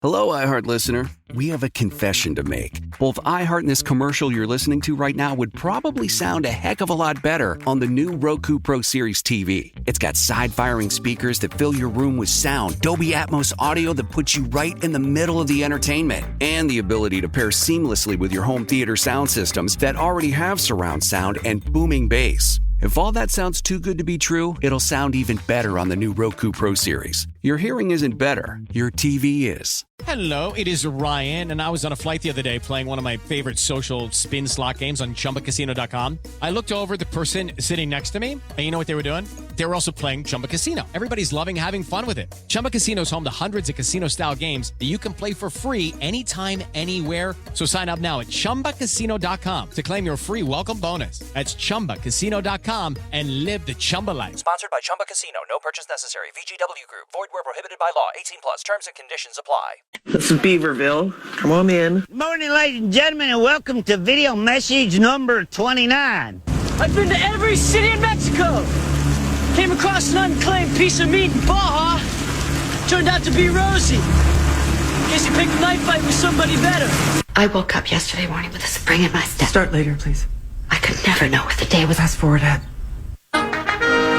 Hello, iHeart listener. We have a confession to make. Both iHeart and this commercial you're listening to right now would probably sound a heck of a lot better on the new Roku Pro Series TV. It's got side-firing speakers that fill your room with sound, Dolby Atmos audio that puts you right in the middle of the entertainment, and the ability to pair seamlessly with your home theater sound systems that already have surround sound and booming bass. If all that sounds too good to be true, it'll sound even better on the new Roku Pro Series. Your hearing isn't better, your TV is. Hello, it is Ryan, and I was on a flight the other day playing one of my favorite social spin slot games on ChumbaCasino.com. I looked over at the person sitting next to me, and you know what they were doing? They were also playing Chumba Casino. Everybody's loving having fun with it. Chumba Casino is home to hundreds of casino-style games that you can play for free anytime, anywhere. So sign up now at ChumbaCasino.com to claim your free welcome bonus. That's ChumbaCasino.com and live the Chumba life. Sponsored by Chumba Casino. No purchase necessary. VGW Group. Void where prohibited by law. 18 plus. Terms and conditions apply. This is Beaverville. Come on in. Good morning, ladies and gentlemen, and welcome to video message number 29. I've been to every city in Mexico. Came across an unclaimed piece of meat in Baja. Turned out to be Rosie. Guess you picked a knife fight with somebody better. I woke up yesterday morning with a spring in my step. Start later, please. I could never know what the day was. Fast forward ahead.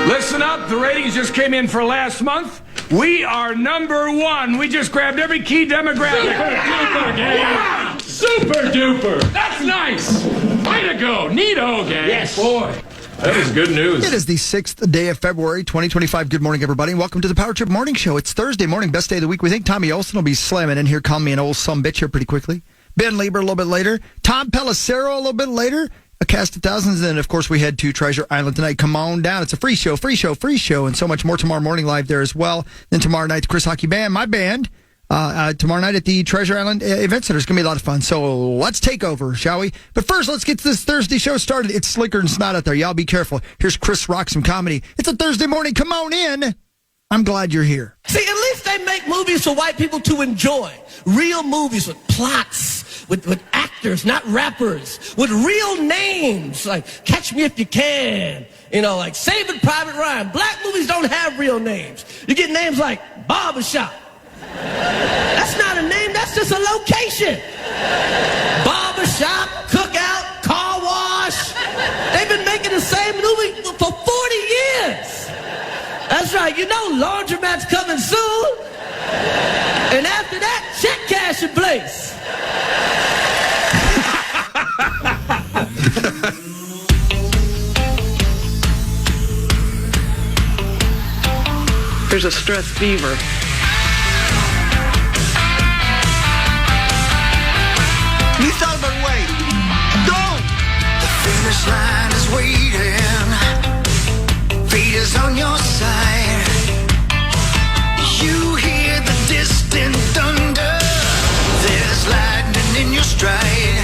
Listen up, the ratings just came in for last month. We are number one. We just grabbed every key demographic. Super duper. That's nice. Way to go. Neato, gang. Yes. Boy, that was good news. It is the 6th day of February, 2025. Good morning, everybody. Welcome to the Power Trip Morning Show. It's Thursday morning, best day of the week. We think Tommy Olsen will be slamming in here, calling me an old sumbitch here pretty quickly. Ben Lieber a little bit later. Tom Pelissero a little bit later. A cast of thousands. And, of course, we head to Treasure Island tonight. Come on down. It's a free show, and so much more tomorrow morning live there as well. Then tomorrow night, the Chris Hockey Band, my band, tomorrow night at the Treasure Island Event Center. It's going to be a lot of fun. So let's take over, shall we? But first, let's get this Thursday show started. It's slicker and snot out there. Y'all be careful. Here's Chris Rock, some comedy. It's a Thursday morning. Come on in. I'm glad you're here. See, at least they make movies for white people to enjoy. Real movies with plots, with actors, not rappers, with real names, like Catch Me If You Can, like Saving Private Ryan. Black movies don't have real names. You get names like Barbershop. That's not a name, that's just a location. Barbershop, cookout, car wash. They've been making the same movie for 40 years. That's right, laundromat's coming soon. And after that, check cash in place. There's a stress fever. He's out of my way. Go! The finish line is waiting. Fate is on your side. You hear the distant thunder. There's lightning in your stride.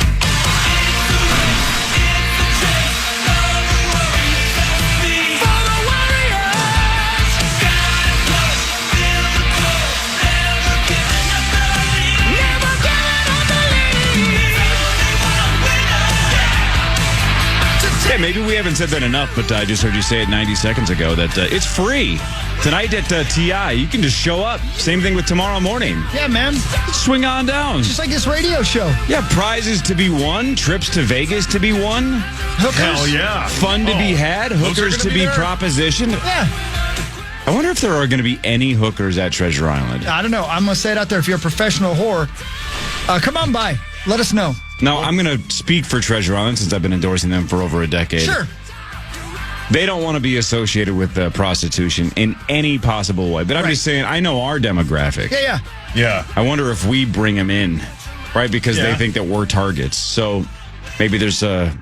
Hey, maybe we haven't said that enough, but I just heard you say it 90 seconds ago that it's free. Tonight at TI, you can just show up. Same thing with tomorrow morning. Yeah, man. Swing on down. Just like this radio show. Yeah, prizes to be won, trips to Vegas to be won. Hookers. Hell yeah. Fun to be had, hookers to be propositioned. Yeah. I wonder if there are going to be any hookers at Treasure Island. I don't know. I'm going to say it out there. If you're a professional whore, come on by. Let us know. Now, I'm going to speak for Treasure Island since I've been endorsing them for over a decade. Sure. They don't want to be associated with prostitution in any possible way. But I'm just saying, I know our demographic. Yeah. I wonder if we bring them in, right? Because they think that we're targets. So maybe there's a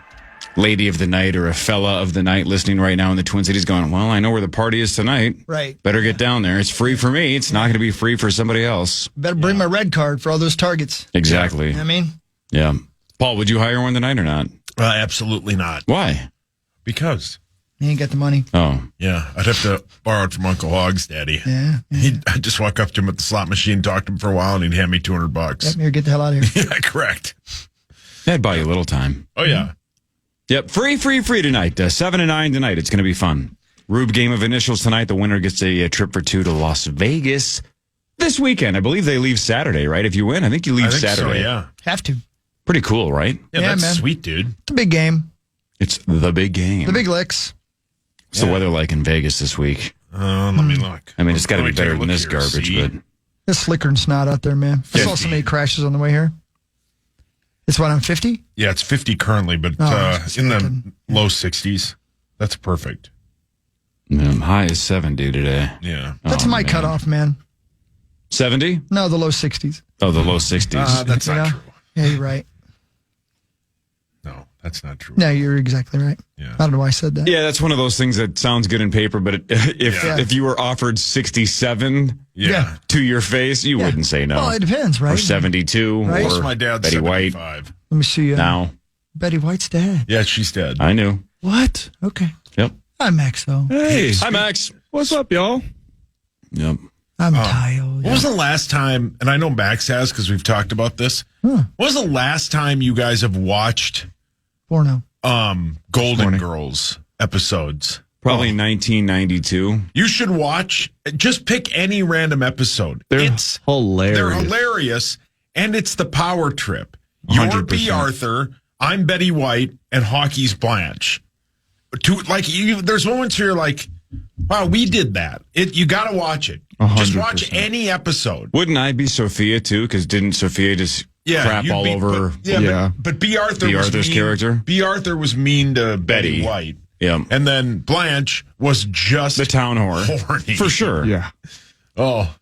lady of the night or a fella of the night listening right now in the Twin Cities going, well, I know where the party is tonight. Right. Better get down there. It's free for me. It's not going to be free for somebody else. Better bring my red card for all those targets. Exactly. You know what I mean? Yeah. Paul, would you hire one tonight or not? Absolutely not. Why? Because he ain't got the money. Oh. Yeah, I'd have to borrow it from Uncle Hog's daddy. Yeah. I'd just walk up to him at the slot machine, talk to him for a while, and he'd hand me $200. Yep, here, get the hell out of here. Yeah, correct. That'd buy you a little time. Oh, yeah. Yep, free tonight. 7 to 9 tonight. It's going to be fun. Rube game of initials tonight. The winner gets a trip for two to Las Vegas This weekend. I believe they leave Saturday, right? If you win, I think you leave Saturday. So, yeah. Have to. Pretty cool, right? Yeah, Yeah, that's man. sweet, dude. It's a big game. It's the big game. The big licks. What's the weather like in Vegas this week? Let me look. I mean, it's got to Let be me take a better than look this here, garbage, see? but It's slicker and snot out there, man. I saw so many crashes on the way here. It's what, on 50? Yeah, it's 50 currently, but in the low 60s. That's perfect. High is 70 today. Yeah. That's my cutoff, man. 70? No, the low 60s. Oh, the low 60s. That's not true. Yeah, you're right. No, that's not true. No, you're exactly right. Yeah. I don't know why I said that. Yeah, that's one of those things that sounds good in paper, but if you were offered 67 to your face, you wouldn't say no. Well, it depends, right? Or 72, Right? or My dad's Betty White. 75. Let me see. Now. Betty White's dead. Yeah, she's dead. I knew. What? Okay. Yep. Hi, Max, though. Hey. Hi, Max. What's up, y'all? Yep. I'm tired. When was the last time, and I know Max has because we've talked about this, when was the last time you guys have watched Porno. Golden Girls episodes? Probably 1992. You should watch, just pick any random episode. It's hilarious. They're hilarious, and it's the power trip. You're 100%. B. Arthur, I'm Betty White, and Hockey's Blanche. There's moments where you're like, wow, we did that. You got to watch it. 100%. Just watch any episode. Wouldn't I be Sophia, too? Because didn't Sophia just crap you'd all be- over But B. Arthur B. was Arthur's mean, character? B. Arthur was mean to Betty White. Yeah. And then Blanche was just the town whore. horny. For sure. Yeah. Oh.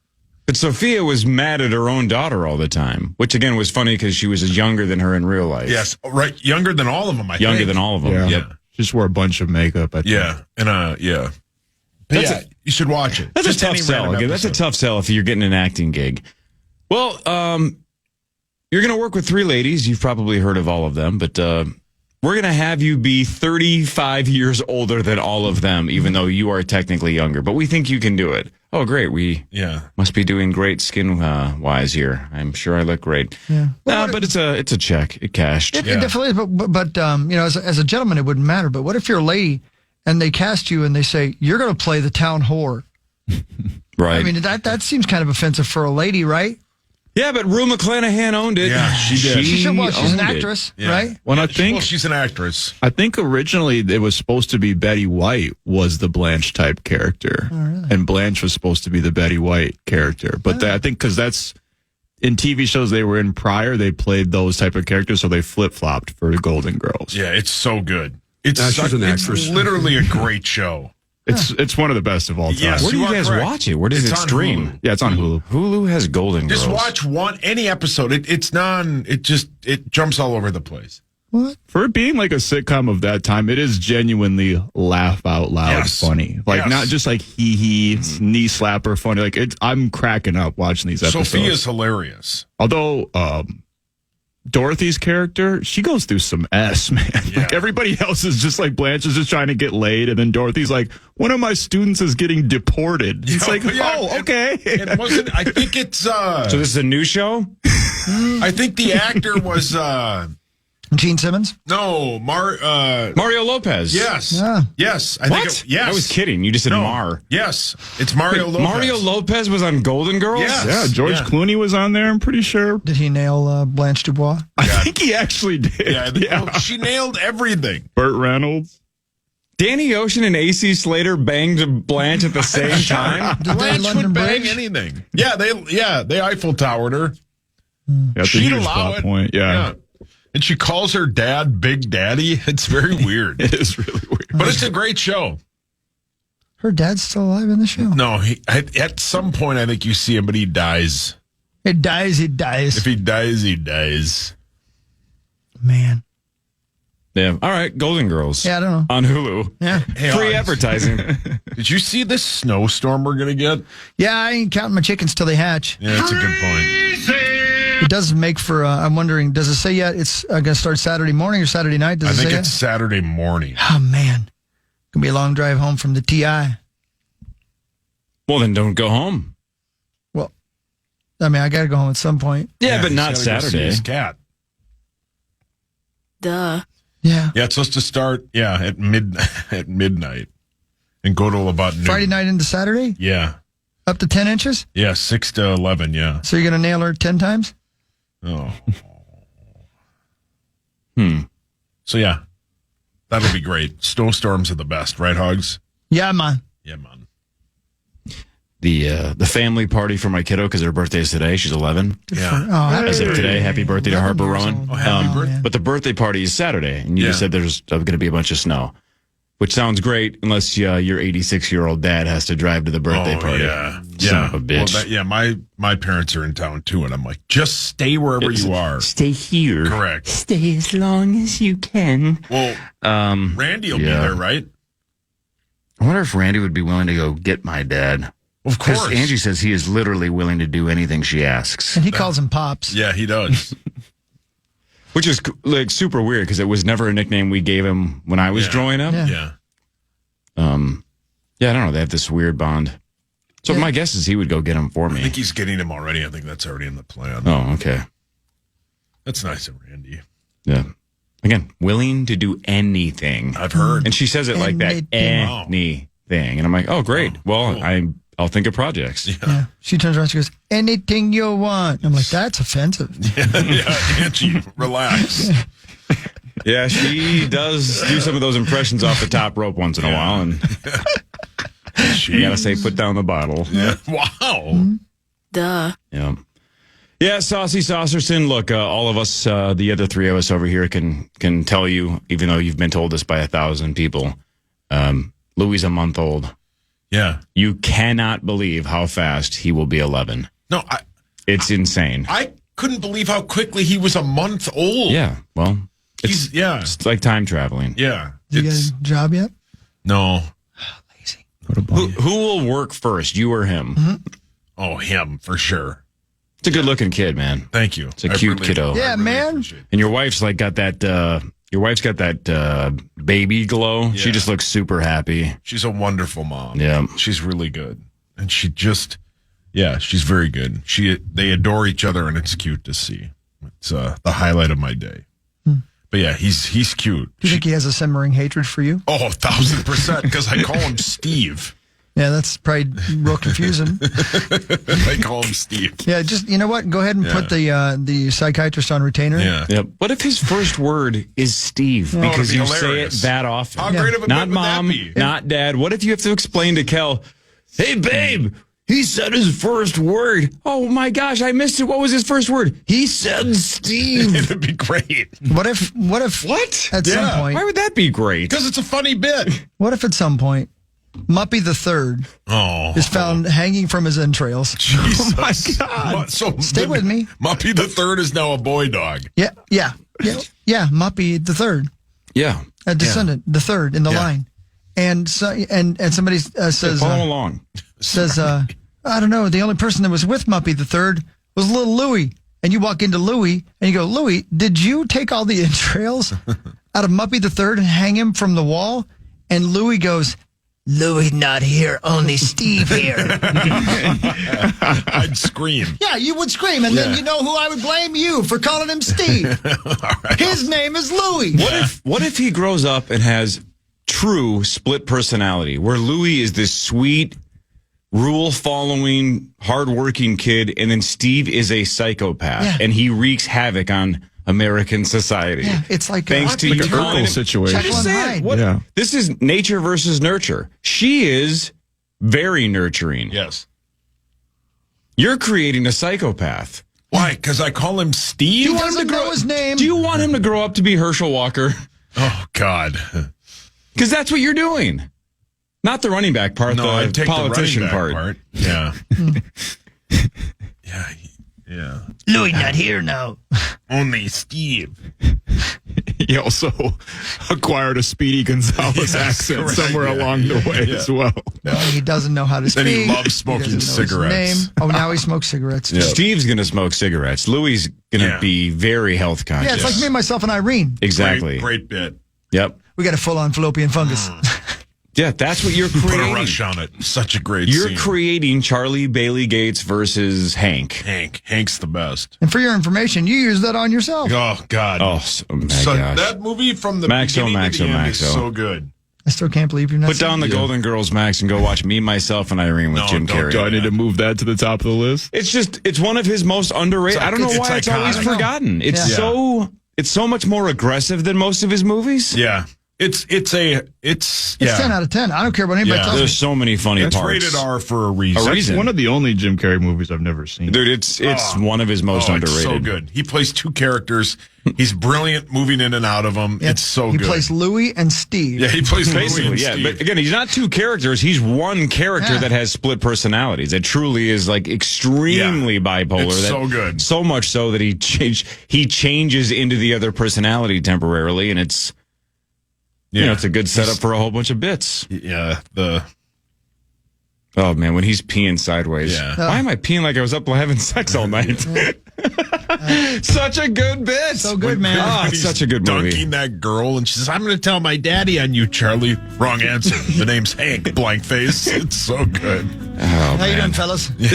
But Sophia was mad at her own daughter all the time, which again was funny because she was younger than her in real life. Yes, right. Younger than all of them, I Younger think. than all of them. Yeah. Yep. Just wore a bunch of makeup. I think. Yeah. And yeah. But you should watch it. That's Just a tough any sell. random Okay, that's a episode. tough sell if you're getting an acting gig. Well, you're going to work with three ladies. You've probably heard of all of them, but we're going to have you be 35 years older than all of them, even though you are technically younger. But we think you can do it. Oh, great. We must be doing great skin-wise here. I'm sure I look great. Yeah. But it's a check. It cashed. It definitely is, but as a gentleman, it wouldn't matter. But what if you're a lady and they cast you and they say, you're going to play the town whore? Right. I mean, that seems kind of offensive for a lady, right? Yeah, but Rue McClanahan owned it. Yeah, she did. She's an owned actress, Yeah. right? Well, I think she's an actress. I think originally it was supposed to be Betty White was the Blanche type character, and Blanche was supposed to be the Betty White character. But I think because that's in TV shows they were in prior, they played those type of characters, so they flip flopped for the Golden Girls. Yeah, it's so good. It's she's an actress. It's literally a great show. It's one of the best of all time. Yes, Where do you are guys correct. watch it? Where does It's it on stream? Hulu. Yeah, it's on Hulu. Hulu has Golden Girls. Just watch any episode. It jumps all over the place. What? For it being like a sitcom of that time, it is genuinely laugh out loud funny. Like not just like hee knee slapper funny. Like I'm cracking up watching these episodes. Sophia's hilarious. Although Dorothy's character, she goes through some S, man. Like everybody else is just like Blanche is just trying to get laid, and then Dorothy's like, one of my students is getting deported. It's like, okay. It wasn't. I think it's. So this is a new show? I think the actor was. Gene Simmons? No, Mario Lopez. Yes. Yeah. Yes. I What? think yes. I was kidding. You just said No. Mar. Yes. It's Mario Lopez. Mario Lopez was on Golden Girls? Yes. Yeah, George Clooney was on there, I'm pretty sure. Did he nail Blanche Dubois? I think he actually did. Yeah, well, she nailed everything. Burt Reynolds. Danny Ocean and AC Slater banged Blanche at the same time? Blanche London would bang Bridge? anything. Yeah, they Eiffel Towered her. Yeah, that's a She'd huge allow plot it. point. Yeah. And she calls her dad Big Daddy. It's very weird. It is really weird. But it's a great show. Her dad's still alive in the show. No, at some point I think you see him, but he dies. It dies, it dies. If he dies, he dies. Man. Yeah. All right. Golden Girls. Yeah, I don't know. On Hulu. Yeah. Hey, Free Alex, advertising. Did you see this snowstorm we're going to get? Yeah, I ain't counting my chickens till they hatch. Yeah, that's a good point. It does make for, I'm wondering, does it say yet it's going to start Saturday morning or Saturday night? Does I it think say it's yet? Saturday morning. Oh, man. Going to be a long drive home from the TI. Well, then don't go home. Well, I mean, I got to go home at some point. Yeah, but he's not gotta go see Saturday. his cat. Duh. Yeah. Yeah, it's supposed to start, at midnight and go till about noon. Friday night into Saturday? Yeah. Up to 10 inches? Yeah, 6 to 11, yeah. So you're going to nail her 10 times? Oh. So, yeah, that'll be great. Snowstorms are the best, right, Hugs? Yeah, man. Yeah, man. The family party for my kiddo, because her birthday is today. She's 11. As of today, happy birthday to Harper Rowan. Oh, happy birthday. But the birthday party is Saturday, and you just said there's going to be a bunch of snow, which sounds great unless your 86-year-old dad has to drive to the birthday party. Yeah. Son of a bitch. Well, my parents are in town, too, and I'm like, just stay wherever you are. Stay here. Correct. Stay as long as you can. Well, Randy will be there, right? I wonder if Randy would be willing to go get my dad. Of course. Because Angie says he is literally willing to do anything she asks. And he calls him Pops. Yeah, he does. Which is like super weird because it was never a nickname we gave him when I was growing up. Yeah. Yeah, I don't know. They have this weird bond. So my guess is he would go get him for me. I think he's getting him already. I think that's already in the plan. Oh, okay. That's nice of Randy. Yeah. Again, willing to do anything. I've heard. And she says it like that. Anything. Anything. And I'm like, oh, great. Well, cool. I'll think of projects. Yeah. She turns around, she goes, anything you want. I'm like, that's offensive. Yeah, Angie, relax. Yeah, she does do some of those impressions off the top rope once in a while. And you got to say, put down the bottle. Yeah. Wow. Duh. Yeah. Yeah, Saucy Saucerson, look, all of us, the other three of us over here can tell you, even though you've been told this by 1,000 people, Louis a month old. Yeah. You cannot believe how fast he will be 11. No, it's insane. I couldn't believe how quickly he was a month old. Yeah, well, it's like time traveling. Yeah. Did you get a job yet? No. Lazy. Who will work first, you or him? Mm-hmm. Oh, him, for sure. It's a good-looking kid, man. Thank you. It's a cute kiddo. Yeah, man. And your wife's like got that. Your wife's got that baby glow. Yeah. She just looks super happy. She's a wonderful mom. Yeah, she's really good, and she's very good. They adore each other, and it's cute to see. It's the highlight of my day. But yeah, he's cute. Do you think he has a simmering hatred for you? Oh, 1,000%, because I call him Steve. Yeah, that's probably real confusing. I call him Steve. Yeah, just, you know what? Go ahead and put the psychiatrist on retainer. Yeah. Yep. What if his first word is Steve? Yeah. Because Oh, you that'd be hilarious. say it that often. How great of a Not bit would that mom, be? not dad. What if you have to explain to Kel, hey, babe, he said his first word. Oh, my gosh, I missed it. What was his first word? He said Steve. It'd be great. What if at some point, Why would that be great? Because it's a funny bit. what if at some point Muppy the Third is found hanging from his entrails? Jesus. Oh my God. Stay with me. Muppy the Third is now a boy dog. Yeah. Muppy the Third, Yeah. a descendant, the third in the line, and so and somebody says, Follow along. says, I don't know, the only person that was with Muppy the Third was little Louie. And you walk into Louie and you go, Louie, did you take all the entrails out of Muppy the Third and hang him from the wall? And Louie goes, Louie not here, only Steve here. I'd scream. Yeah, you would scream, and then you know who I would blame? You for calling him Steve. His name is Louie. What if he grows up and has true split personality, where Louis is this sweet, rule-following, hard-working kid, and then Steve is a psychopath, and he wreaks havoc on American society. Yeah, it's like thanks to like you a calling Urkel him- situation. Just say it. What- Yeah. This is nature versus nurture. She is very nurturing. Yes. You're creating a psychopath. Why? Because I call him Steve? He doesn't know his name. Do you want him to grow up to be Herschel Walker? Oh, God. Because that's what you're doing. Not the running back part, No, I'd the take politician the running back part. Yeah. Yeah. Louie not here now. Only Steve. He also acquired a Speedy Gonzalez accent correct, somewhere along the way as well. Well, he doesn't know how to speak. And he loves smoking doesn't know his cigarettes. name. Oh, now he smokes cigarettes. Yeah. Steve's going to smoke cigarettes. Louis going to be very health conscious. Yeah, it's like me, myself, and Irene. Exactly. Great bit. Yep. We got a full-on fallopian fungus. Yeah, that's what you're Put creating. a rush on it. Such a great You're scene. creating Charlie Bailey Gates versus Hank. Hank's the best. And for your information, you use that on yourself. Oh, God. Oh, my gosh. That movie from the Maxo, beginning to the end is Maxo. so good. I still can't believe you're not. Put down the Golden Girls, Max, and go watch Me, Myself, and Irene with Jim Carrey. Do I need to move that to the top of the list? It's one of his most underrated. I don't know why it's always forgotten. It's so much more aggressive than most of his movies. Yeah. It's 10 out of 10. I don't care what anybody tells me. There's so many funny parts. It's rated R for a reason. It's one of the only Jim Carrey movies I've never seen. Dude, it's one of his most underrated. It's so good. He plays two characters. He's brilliant moving in and out of them. It's so good. He plays Louie and Steve. Yeah, he plays basically, Louie and Steve. But again, he's not two characters. He's one character that has split personalities. It truly is like extremely bipolar. It's so good. So much so that he changes into the other personality temporarily, and it's it's a good setup for a whole bunch of bits. Yeah, oh man, when he's peeing sideways. Yeah. Why am I peeing like I was up having sex all night? Such a good bit. So good, man. Oh, it's such a good movie. Dunking that girl, and she says, "I'm going to tell my daddy on you, Charlie." Wrong answer. The name's Hank. Blank face. It's so good. How you doing, fellas? Yeah,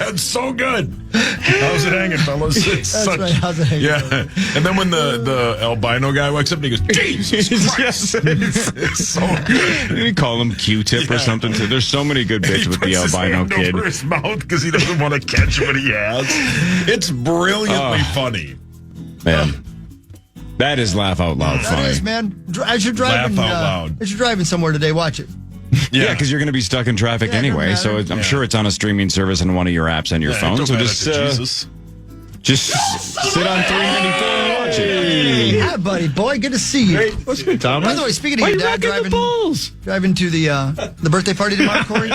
it's so good. How's it hanging, fellas? That's right. How's it hanging? Yeah. And then when the albino guy wakes up and he goes, "Jesus Christ!" It's so good. You call him Q-tip or something too. There's so many good bits with the albino kid. Over his mouth because he doesn't want to catch what he has. It's brilliantly funny. Man, that is laugh out loud funny. That is, man. As you're driving, laugh out loud. As you're driving somewhere today, watch it. Yeah, because you're going to be stuck in traffic anyway. So I'm sure it's on a streaming service on one of your apps on your phone. So just sit on 394 and watch it. Hi, buddy, boy. Good to see you. Hey, what's good, Tom? By the way, speaking of your dad driving to the birthday party tomorrow, Corey.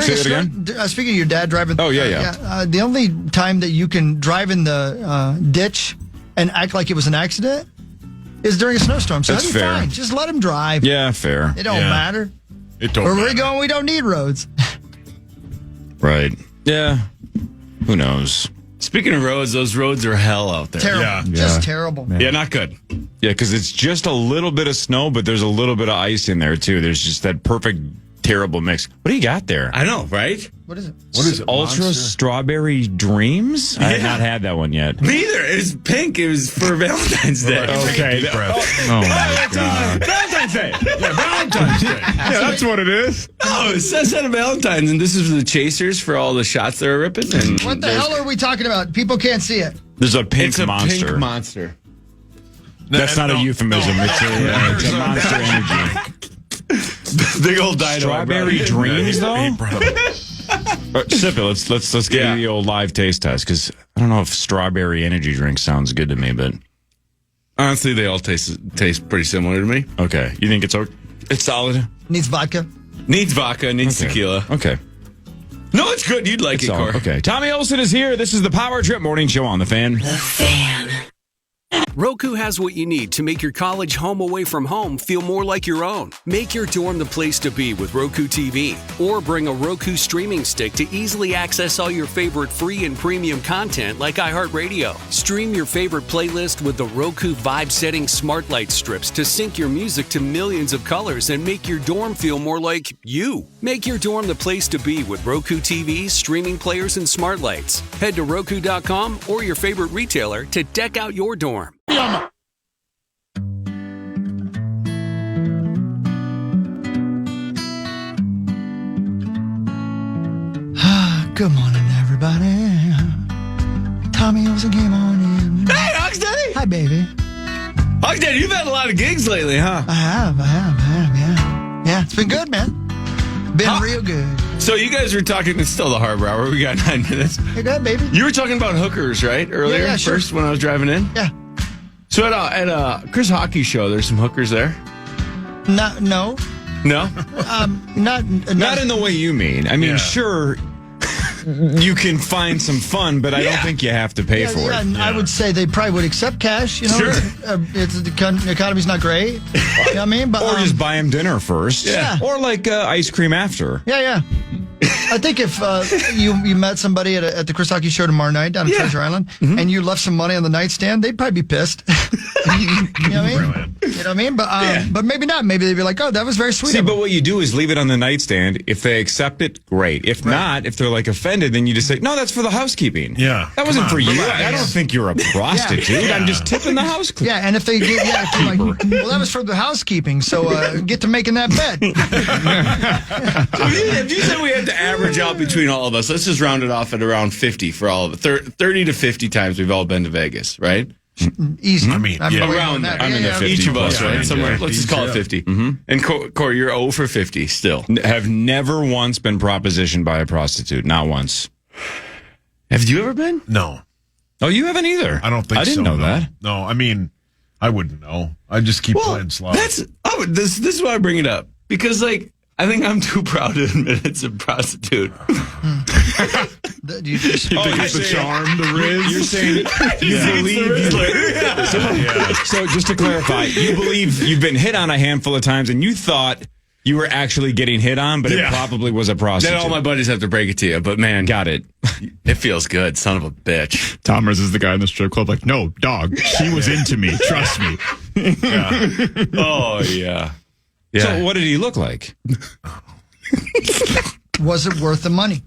Say it again. Speaking of your dad driving. Oh yeah. The only time that you can drive in the ditch and act like it was an accident is during a snowstorm. So that's fair. Fine. Just let him drive. Yeah, fair. It don't matter. It don't Where matter. we're going, we don't need roads. Right. Yeah. Who knows? Speaking of roads, those roads are hell out there. Terrible. Just terrible. Yeah, not good. Yeah, because it's just a little bit of snow, but there's a little bit of ice in there, too. There's just that perfect, terrible mix. What do you got there? I know, right? What is it? What is it? Ultra Monster? Strawberry Dreams? I have not had that one yet. Neither. It's pink. It was for Valentine's Day. Okay. Oh, my God. Valentine's Day. Yeah, Valentine's Day. Yeah, that's what it is. No, it says on Valentine's, and this is for the chasers for all the shots they're ripping. And What the hell are we talking about? People can't see it. There's a pink It's a monster. pink monster. That's not a euphemism. It's a monster energy. Big old dino. Strawberry Dreams, though? Sip it. Let's get the old live taste test, because I don't know if strawberry energy drink sounds good to me, but Honestly, they all taste pretty similar to me. okay. You think it's solid? Needs vodka. Needs vodka, needs tequila. Okay. No, it's good. You'd like it, Solid. Corey. Okay. Tommy Olsen is here. This is the Power Trip Morning Show on The Fan. Roku has what you need to make your college home away from home feel more like your own. Make your dorm the place to be with Roku TV, or bring a Roku streaming stick to easily access all your favorite free and premium content like iHeartRadio. Stream your favorite playlist with the Roku Vibe Setting Smart Light strips to sync your music to millions of colors and make your dorm feel more like you. Make your dorm the place to be with Roku TVs, streaming players, and smart lights. Head to Roku.com or your favorite retailer to deck out your dorm. Good morning, everybody. Tommy Olsen came on in. Hey, Hogs Daddy! Hi, baby. Hogs Daddy, you've had a lot of gigs lately, huh? I have, yeah. Yeah, it's been good, man. Been real good. So you guys were talking, it's still the Harbor Hour. We got 9 minutes. Hey, good, baby. You were talking about hookers, right? Earlier, Yeah, sure. first when I was driving in? Yeah. So at a Chris Hockey show, there's some hookers there? No. No? Not in the way you mean. I mean, sure, you can find some fun, but I don't think you have to pay for it. I would say they probably would accept cash. You know, Sure. the economy's not great. You know what I mean? But, or just buy them dinner first. Yeah. Or like ice cream after. Yeah. I think if you met somebody at the Chris Hockey show tomorrow night down at Treasure Island, and you left some money on the nightstand, they'd probably be pissed. You know what I mean? You know what I mean? But maybe not. Maybe they'd be like, oh, that was very sweet. See, but what you do is leave it on the nightstand. If they accept it, great. If not, if they're like offended, then you just say, no, that's for the housekeeping. Yeah. That wasn't for you. Relax. I don't think you're a prostitute. I'm just tipping the housekeeper. Yeah, and if they get, if they're like, well, that was for the housekeeping, so get to making that bet. So if you said we had to average out between all of us, let's just round it off at around 50 for all of it. 30 to 50 times we've all been to Vegas, right? Easy. I mean, around there. I'm in the 50 Each of us, plus right? range, Somewhere. yeah. Let's just call it 50. Mm-hmm. And Corey, you're 0 for 50 still. Have never once been propositioned by a prostitute. Not once. Have you ever been? No. Oh, you haven't either. I don't think so. I didn't know no. that. No, I mean, I wouldn't know. I just keep playing slow. This is why I bring it up. Because, like, I think I'm too proud to admit it's a prostitute. You think it's the charm, the Riz? You're saying So just to clarify, you believe you've been hit on a handful of times and you thought you were actually getting hit on, but it probably was a prostitute. Then all my buddies have to break it to you, but man. Got it. It feels good, son of a bitch. Thomas is the guy in the strip club, like, no, dog, she was into me. Trust me. Oh, yeah. So what did he look like? Was it worth the money?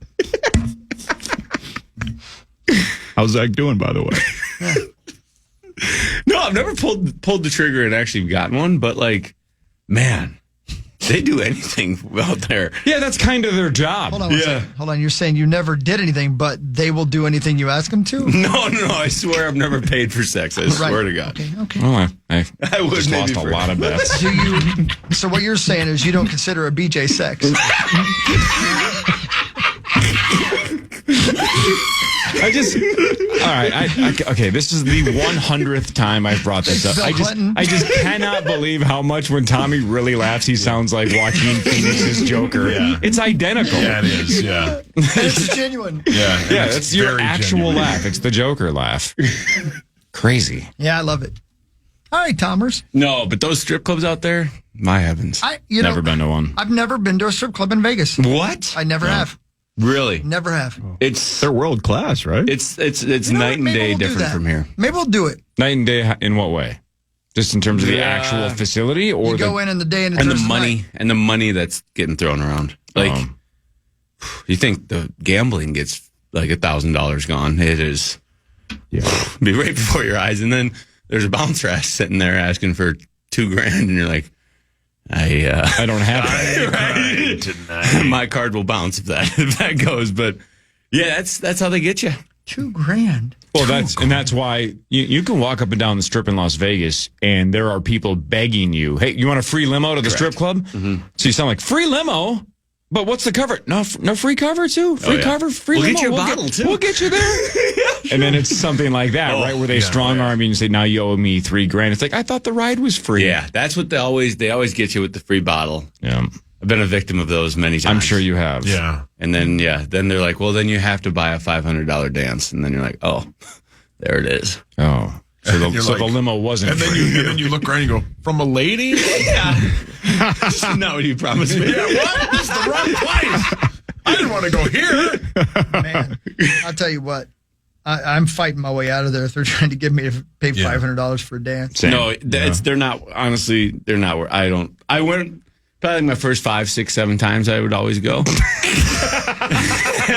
How's Zach doing, by the way? No, I've never pulled the trigger and actually gotten one, but like, man, they do anything out there. Yeah, that's kind of their job. Hold on one second. Hold on. You're saying you never did anything, but they will do anything you ask them to? No, I swear I've never paid for sex. I swear to God. Okay. Oh, I would just maybe lost a lot of bets. So what you're saying is you don't consider a BJ sex? Okay, this is the 100th time I've brought this up. I just cannot believe how much when Tommy really laughs, he sounds like Joaquin Phoenix's Joker. Yeah. It's identical. Yeah, it is, yeah. It's genuine. Yeah, it's your actual genuine. laugh. It's the Joker laugh. Crazy. Yeah, I love it. All right, Tomers. No, but those strip clubs out there, my heavens. Never been to one. I've never been to a strip club in Vegas. What? I never have. Really? Never have. They're world class, right? It's night and day different from here. Maybe we'll do it. Night and day in what way? Just in terms of the actual facility, or you go in the day and the money that's getting thrown around. Like, you think the gambling gets like $1,000 gone? It is. Yeah, be right before your eyes, and then there's a bouncer ass sitting there asking for $2,000, and you're like, I don't have it. Right? My card will bounce if that goes. But yeah, that's how they get you. $2,000. Well, that's why you can walk up and down the strip in Las Vegas, and there are people begging you, "Hey, you want a free limo to the strip club?" Mm-hmm. So you sound like, "Free limo." But what's the cover? No free cover too. Free cover, free limo. We'll get you a bottle too. We'll get you there. And then it's something like that, right? Where they strong arm you and say, "Now you owe me $3,000." It's like, I thought the ride was free. Yeah, that's what they always get you with the free bottle. Yeah, I've been a victim of those many times. I'm sure you have. Yeah, and then then they're like, "Well, then you have to buy a $500 dance," and then you're like, "Oh, there it is." Oh. So the limo wasn't and then free. And then you look around and you go, from a lady? Yeah. Not what you promised me. Yeah, what? This is the wrong place. I didn't want to go here. Man, I'll tell you what. I'm fighting my way out of there if they're trying to get me to pay $500 for a dance. Same. No, they're not. Honestly, they're not. I went probably my first 5, 6, 7 times. I would always go.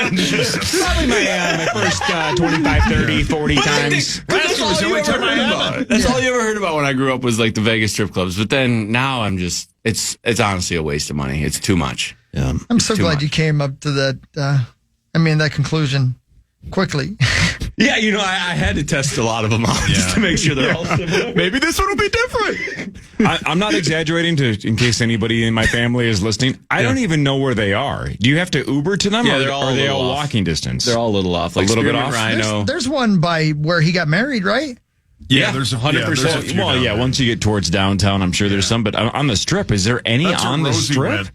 Probably my first 25, 30, 40 times. That's all you ever heard about. That's all you ever heard about when I grew up was like the Vegas strip clubs. But then now I'm just, it's honestly a waste of money. It's too much. Yeah. I'm so glad you came up to that, that conclusion quickly. Yeah, I had to test a lot of them out just to make sure they're all similar. Maybe this one will be different. I'm not exaggerating in case anybody in my family is listening. I don't even know where they are. Do you have to Uber to them? Yeah, or are they all walking distance? They're all a little off. Like a little bit off? Rhino. There's one by where he got married, right? Yeah, there's 100%. Well, yeah, once you get towards downtown, I'm sure there's some. But on the strip, is there any on the strip?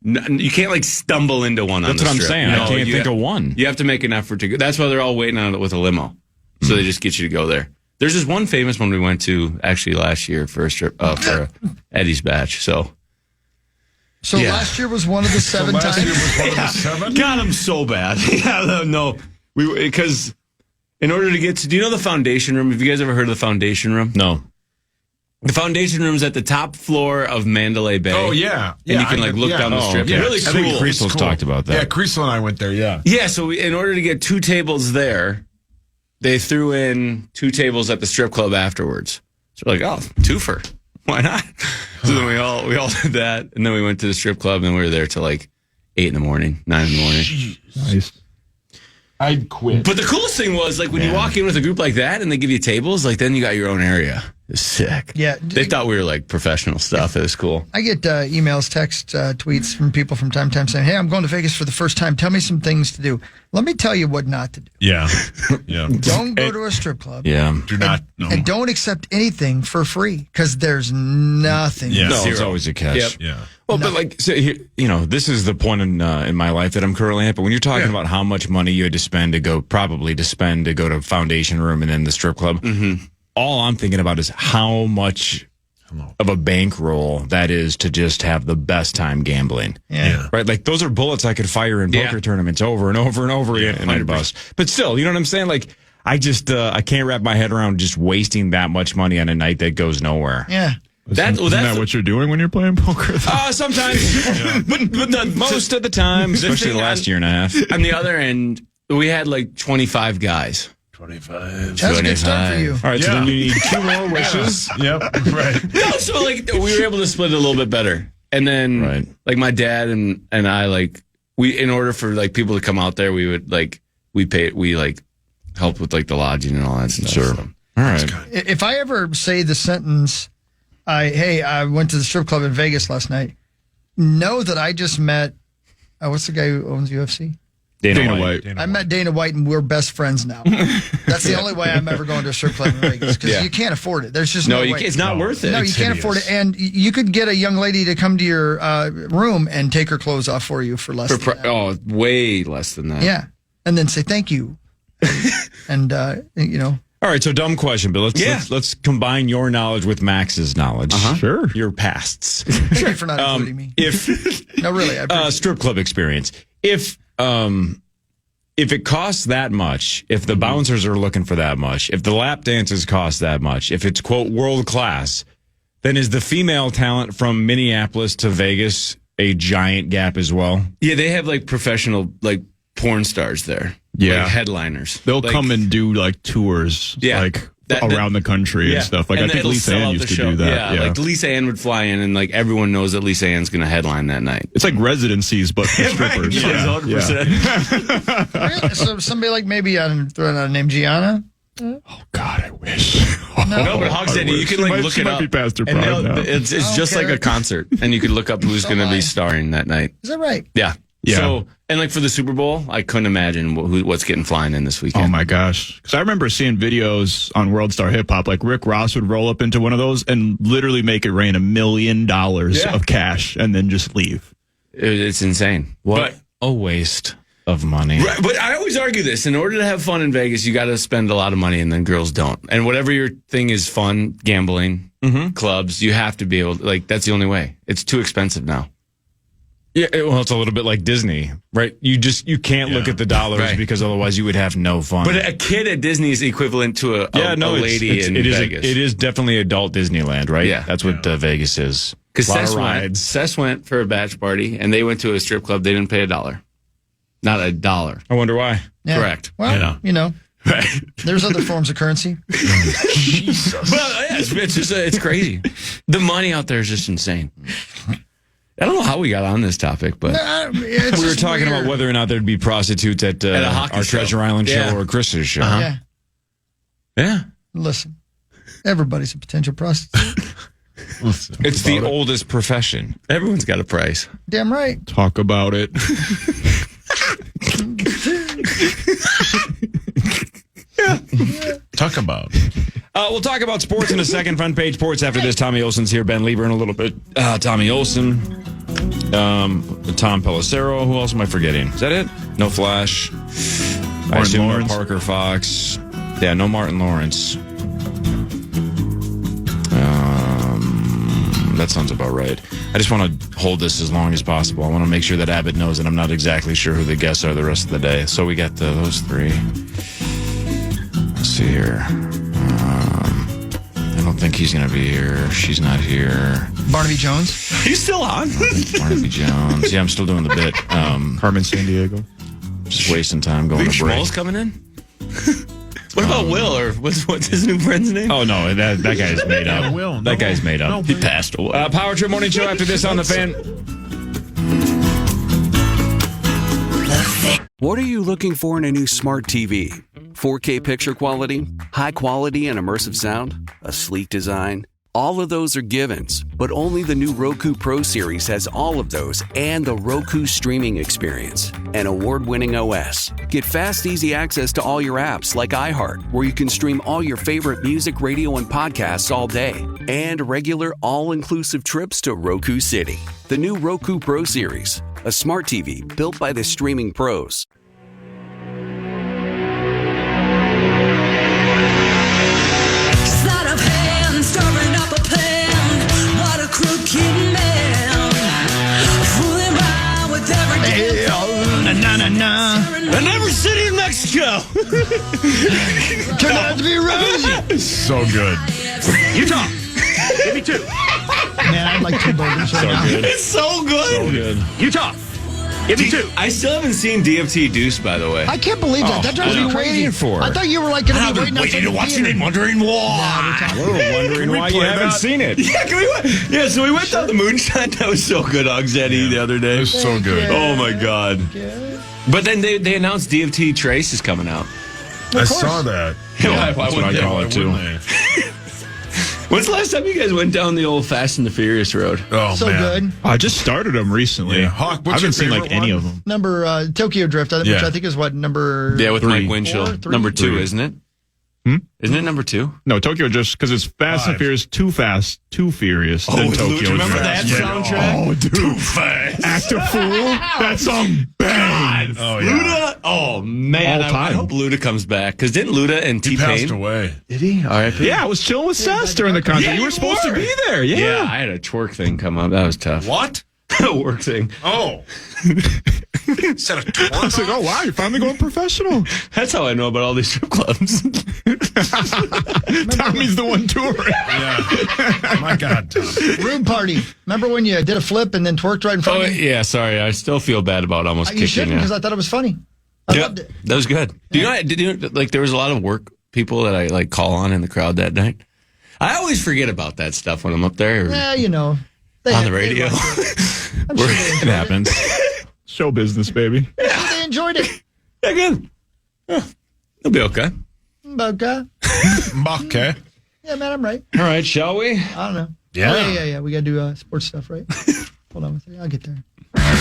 No, you can't like stumble into one on the strip. That's what I'm saying. No, I can't think of one. You have to make an effort to go. That's why they're all waiting on it with a limo. So they just get you to go there. There's this one famous one we went to actually last year for a strip for Eddie's batch. So last year was one of the 7 times. Last year was one of the 7? Got him so bad. No, because in order to get to, do you know the Foundation Room? Have you guys ever heard of the Foundation Room? No. The foundation room's at the top floor of Mandalay Bay. Oh, yeah. And you can look down the strip. Yeah. Really I cool. think Creasel's talked about that. Yeah, Creasel and I went there, yeah. Yeah, so in order to get 2 tables there, they threw in 2 tables at the strip club afterwards. So we're like, oh, twofer. Why not? So then we all did that, and then we went to the strip club, and we were there till like 8 in the morning, 9 in the morning. Nice. I'd quit. But the coolest thing was, like, when you walk in with a group like that and they give you tables, like, then you got your own area. It's sick. Yeah. They thought we were, like, professional stuff. It was cool. I get emails, texts, tweets from people from time to time saying, hey, I'm going to Vegas for the first time. Tell me some things to do. Let me tell you what not to do. Yeah. Yeah. Don't go to a strip club. Yeah. Do not. And don't accept anything for free because there's nothing. Yeah. No, it's always a catch. Yep. Yeah. Well, but like, so here, this is the point in my life that I'm currently at. But when you're talking about how much money you had to spend to go to foundation room and then the strip club, all I'm thinking about is how much of a bankroll that is to just have the best time gambling. Yeah. Right? Like, those are bullets I could fire in poker tournaments over and over and over again and I'd bust. But still, you know what I'm saying? Like, I just, I can't wrap my head around just wasting that much money on a night that goes nowhere. Yeah. Isn't that what you're doing when you're playing poker? Sometimes. but most of the time, especially the last year and a half. On the other end, we had like 25 guys. 25. That's a good start for you. All right, so then you need 2 more wishes. Yep, right. No, so like we were able to split it a little bit better. And then like my dad and I, like, we, in order for like people to come out there, we would like, we helped with like the lodging and all that stuff. Sure. So. All right. If I ever say the sentence, I went to the strip club in Vegas last night, know that I just met, what's the guy who owns UFC? Dana White. I met Dana White and we're best friends now. That's the only way I'm ever going to a strip club in Vegas because you can't afford it. There's just no way. It's not worth it. No, you can't afford it. And you could get a young lady to come to your room and take her clothes off for you for less than that. Oh, way less than that. Yeah. And then say thank you. And All right, so dumb question, but let's combine your knowledge with Max's knowledge. Sure. Your pasts. Thank you for not including me. No, really. I appreciate strip club experience. If it costs that much, if the bouncers are looking for that much, if the lap dances cost that much, if it's, quote, world class, then is the female talent from Minneapolis to Vegas a giant gap as well? Yeah, they have like professional like porn stars there. Yeah. Like headliners. They'll like, come and do like tours around the country and stuff. Like, and I think Lisa Ann used to do that. Yeah, like Lisa Ann would fly in and like everyone knows that Lisa Ann's going to headline that night. It's like residencies, but for strippers. Right. Yeah, 100%. Really? So somebody like maybe I'm throwing out a name, Gianna? Oh, God, I wish. No, but Hogshead, you can like look it up. It's just like a concert, and you could look up who's going to be starring that night. Is that right? Yeah. Yeah. So, and like for the Super Bowl, I couldn't imagine what's getting flying in this weekend. Oh my gosh. Because I remember seeing videos on World Star Hip Hop, like Rick Ross would roll up into one of those and literally make it rain $1 million of cash and then just leave. It's insane. What a waste of money. Right, but I always argue this. In order to have fun in Vegas, you got to spend a lot of money, and then girls don't. And whatever your thing is, fun, gambling, clubs, you have to be able to, like, that's the only way. It's too expensive now. Yeah, well, it's a little bit like Disney, right? You can't look at the dollars because otherwise you would have no fun. But a kid at Disney is equivalent to a lady in Vegas. It is definitely adult Disneyland, right? Yeah. That's what Vegas is. Because Sess went for a batch party, and they went to a strip club. They didn't pay $1. Not $1. I wonder why. Yeah. Correct. Well, Right. There's other forms of currency. Jesus. Well, yeah, it's crazy. The money out there is just insane. I don't know how we got on this topic, but we were talking about whether or not there'd be prostitutes at our Treasure Island show or Chris's show. Yeah. Listen, everybody's a potential prostitute. It's the oldest profession. Everyone's got a price. Damn right. Talk about it. Talk about. We'll talk about sports in a second. Front page sports after this. Tommy Olsen's here. Ben Lieber in a little bit. Tommy Olsen. Tom Pelissero. Who else am I forgetting? Is that it? No Flash. I assume no Parker Fox. Yeah, no Martin Lawrence. That sounds about right. I just want to hold this as long as possible. I want to make sure that Abbott knows that I'm not exactly sure who the guests are the rest of the day. So we got those three. Let's see here. I don't think he's going to be here. She's not here. Barnaby Jones. He's still on. Barnaby Jones. Yeah, I'm still doing the bit. Carmen Sandiego. Just wasting time going Think to break. Schmoll's coming in? What about Will, or what's his new friend's name? Oh, no, that guy's made up. Yeah, Will. That guy's made up. He passed away. Power Trip Morning Show after this on the Fan. What are you looking for in a new smart TV? 4K picture quality? High quality and immersive sound? A sleek design? All of those are givens, but only the new Roku Pro Series has all of those and the Roku streaming experience, an award-winning OS. Get fast, easy access to all your apps like iHeart, where you can stream all your favorite music, radio, and podcasts all day, and regular all-inclusive trips to Roku City. The new Roku Pro Series, a smart TV built by the streaming pros. Stirring up a pan, what a crooked man, fooling around with every day. Another city in Mexico. Turned out to be Rosie. So good. Utah. Give me 2. Man, I'd like 2 burgers right now. Good. It's so good. So good. Utah. Give me 2. I still haven't seen DFT Deuce, by the way. I can't believe that. That drives me what are you crazy. waiting for? I thought you were like going to be waiting outside the theater. wondering why. We're wondering why you haven't seen it. Yeah, so we went down the moonshine. That was so good, Ogzetti, the other day. It was so good. Oh, my God. But then they announced DFT Trace is coming out. I saw that. Why That's what I call it, too. When's the last time you guys went down the old Fast and the Furious road? Oh, So man. good. I just started them recently. Yeah. Hawk, I what's haven't your seen like favorite any one? of them. Number Tokyo Drift, which Yeah. I think is what, number... Yeah, with 3. Mike Winchell. 4, 3? Number 2, 3. isn't it? Hmm? Isn't it number 2? No, Tokyo just because it's Fast 5. and Furious, Too Fast, Too Furious. Oh, then with Tokyo Luke, remember Drift. that soundtrack? Oh, dude. Too Fast. Act a Fool. That song bangs. Oh, yeah. Luda? Oh, man. All I time. hope Luda comes back. Because didn't Luda and He passed T-Pain? away. Did he? R.I.P. Yeah, I was chilling with Sass during the concert. Yeah, you were you supposed to were. be there. Yeah, Yeah. I had a twerk thing come up. That was tough. What? A work thing. Oh. Set a I was like, oh, wow, you're finally going professional. That's how I know about all these strip clubs. Tommy's the one touring. Yeah. My God, Tom. Room party. Remember when you did a flip and then twerked right in front Oh, of me? yeah, sorry. I still feel bad about almost You kicking shouldn't, you. because I thought it was funny. I Yeah, loved it. that was good. Did you like there was a lot of work people that I like call on in the crowd that night? I always forget about that stuff when I'm up there Yeah, you know. on the radio. I'm sure they It enjoyed it. happens. Show business, baby. I'm sure they enjoyed it. Yeah, good. Yeah, it'll be okay. Okay. Okay. Yeah, man, I'm right. All right, shall we? I don't know. Yeah. Oh, yeah. We got to do sports stuff, right? Hold on one second. I'll get there.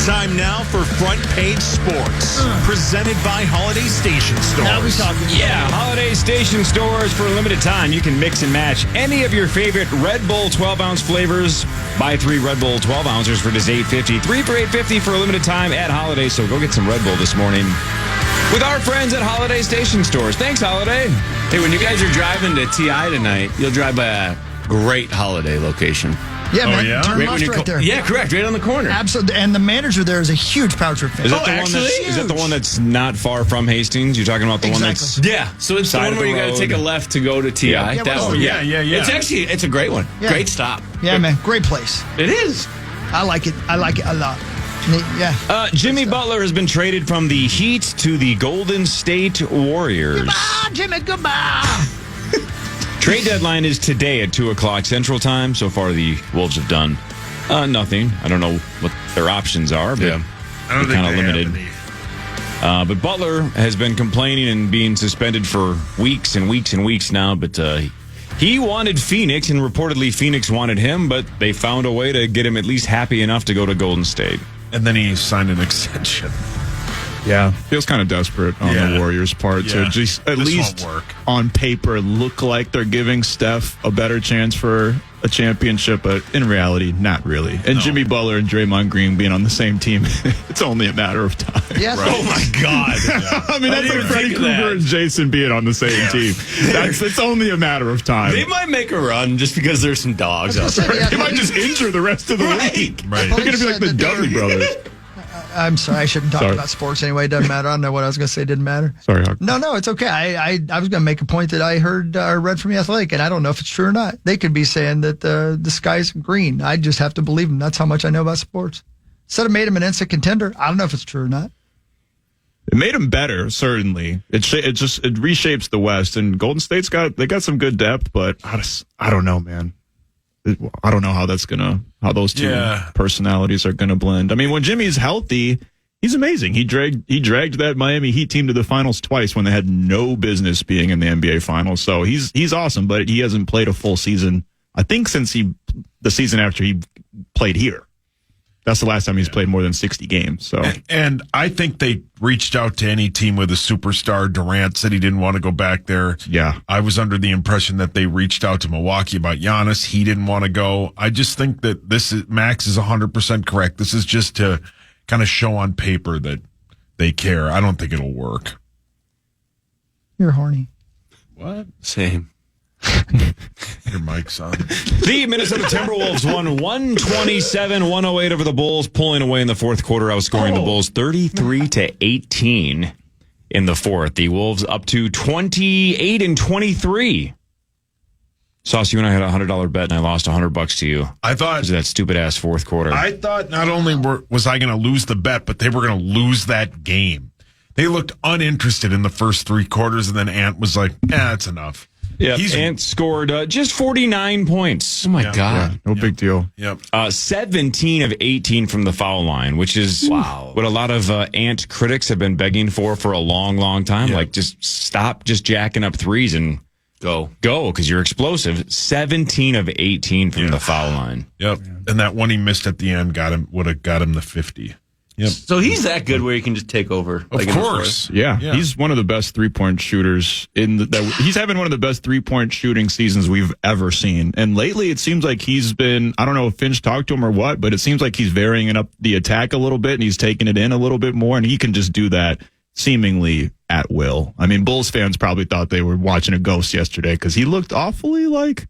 Time now for Front Page Sports, presented by Holiday Station Stores. Now we talking. Yeah, Holiday Station Stores for a limited time. You can mix and match any of your favorite Red Bull 12-ounce flavors. Buy 3 Red Bull 12-ounces for just $8.50. 3 for $8.50 for a limited time at Holiday. So go get some Red Bull this morning with our friends at Holiday Station Stores. Thanks, Holiday. Hey, when you guys are driving to TI tonight, you'll drive by a great Holiday location. Yeah, man. yeah? Turn Right when left you're right there. Yeah, correct. Right on the corner. Absolutely. And the manager there is a huge Power Trip fan. Is that the one that's not far from Hastings? You're talking about the one that's Yeah, so it's the Side one of where the you got to road. take a left to go to TI. Yeah. Yeah, That well, one. yeah. It's a great one. Yeah. Great stop. Yeah, man. Great place. It is. I like it. I like it a lot. Yeah. Jimmy Butler has been traded from the Heat to the Golden State Warriors. Goodbye, Jimmy. Goodbye. Trade deadline is today at 2 o'clock Central Time. So far, the Wolves have done nothing. I don't know what their options are, but I don't think kind of they limited. have any. But Butler has been complaining and being suspended for weeks and weeks and weeks now. But he wanted Phoenix, and reportedly Phoenix wanted him, but they found a way to get him at least happy enough to go to Golden State. And then he signed an extension. Yeah, feels kind of desperate on the Warriors' part to Yeah. just at This least won't work. on paper look like they're giving Steph a better chance for a championship, but in reality, not really. And Jimmy Butler and Draymond Green being on the same team, it's only a matter of time. Yes. Right. Oh my God. I mean, that's like Freddie Krueger and Jason being on the same team. It's only a matter of time. They might make a run just because there's some dogs out there. They might just injure the rest of the league. Right. They're going to be like the Dudley brothers. I'm sorry. I shouldn't talk about sports anyway. It doesn't matter. I don't know what I was going to say. It didn't matter. Sorry, Huck. No, it's okay. I was going to make a point that I heard read from The Athletic, and I don't know if it's true or not. They could be saying that the sky's green. I just have to believe them. That's how much I know about sports. Said it made him an instant contender. I don't know if it's true or not. It made him better, certainly. It reshapes the West, and Golden State's got some good depth, but I don't know, man. I don't know how those two personalities are gonna blend. I mean, when Jimmy's healthy, he's amazing. He dragged that Miami Heat team to the finals twice when they had no business being in the NBA finals. So he's awesome, but he hasn't played a full season, I think, since the season after he played here. That's the last time he's played more than 60 games. So, and I think they reached out to any team with a superstar. Durant said he didn't want to go back there. Yeah. I was under the impression that they reached out to Milwaukee about Giannis. He didn't want to go. I just think that Max is 100% correct. This is just to kind of show on paper that they care. I don't think it'll work. You're horny. What? Same. Your mic's on. The Minnesota Timberwolves won 127-108 over the Bulls, pulling away in the fourth quarter, outscoring the Bulls 33-18 in the fourth. The Wolves up to 28-23. Sauce, you and I had a $100 bet, and I lost $100 to you. I thought because of that stupid ass fourth quarter. I thought not only was I going to lose the bet, but they were going to lose that game. They looked uninterested in the first three quarters, and then Ant was like, "That's enough." Yeah, Ant scored just 49 points. Oh, my God. Yeah, no big deal. Yep. 17 of 18 from the foul line, which is what a lot of Ant critics have been begging for a long, long time. Yeah. Like, just stop just jacking up threes and go, because you're explosive. 17 of 18 from the foul line. Yep. And that one he missed at the end would have got him the 50. Yep. So he's that good where he can just take over. Of course. Yeah, he's one of the best 3-point shooters he's having one of the best 3-point shooting seasons we've ever seen. And lately it seems like he's been, I don't know if Finch talked to him or what, but it seems like he's varying up the attack a little bit and he's taking it in a little bit more, and he can just do that seemingly at will. I mean, Bulls fans probably thought they were watching a ghost yesterday because he looked awfully like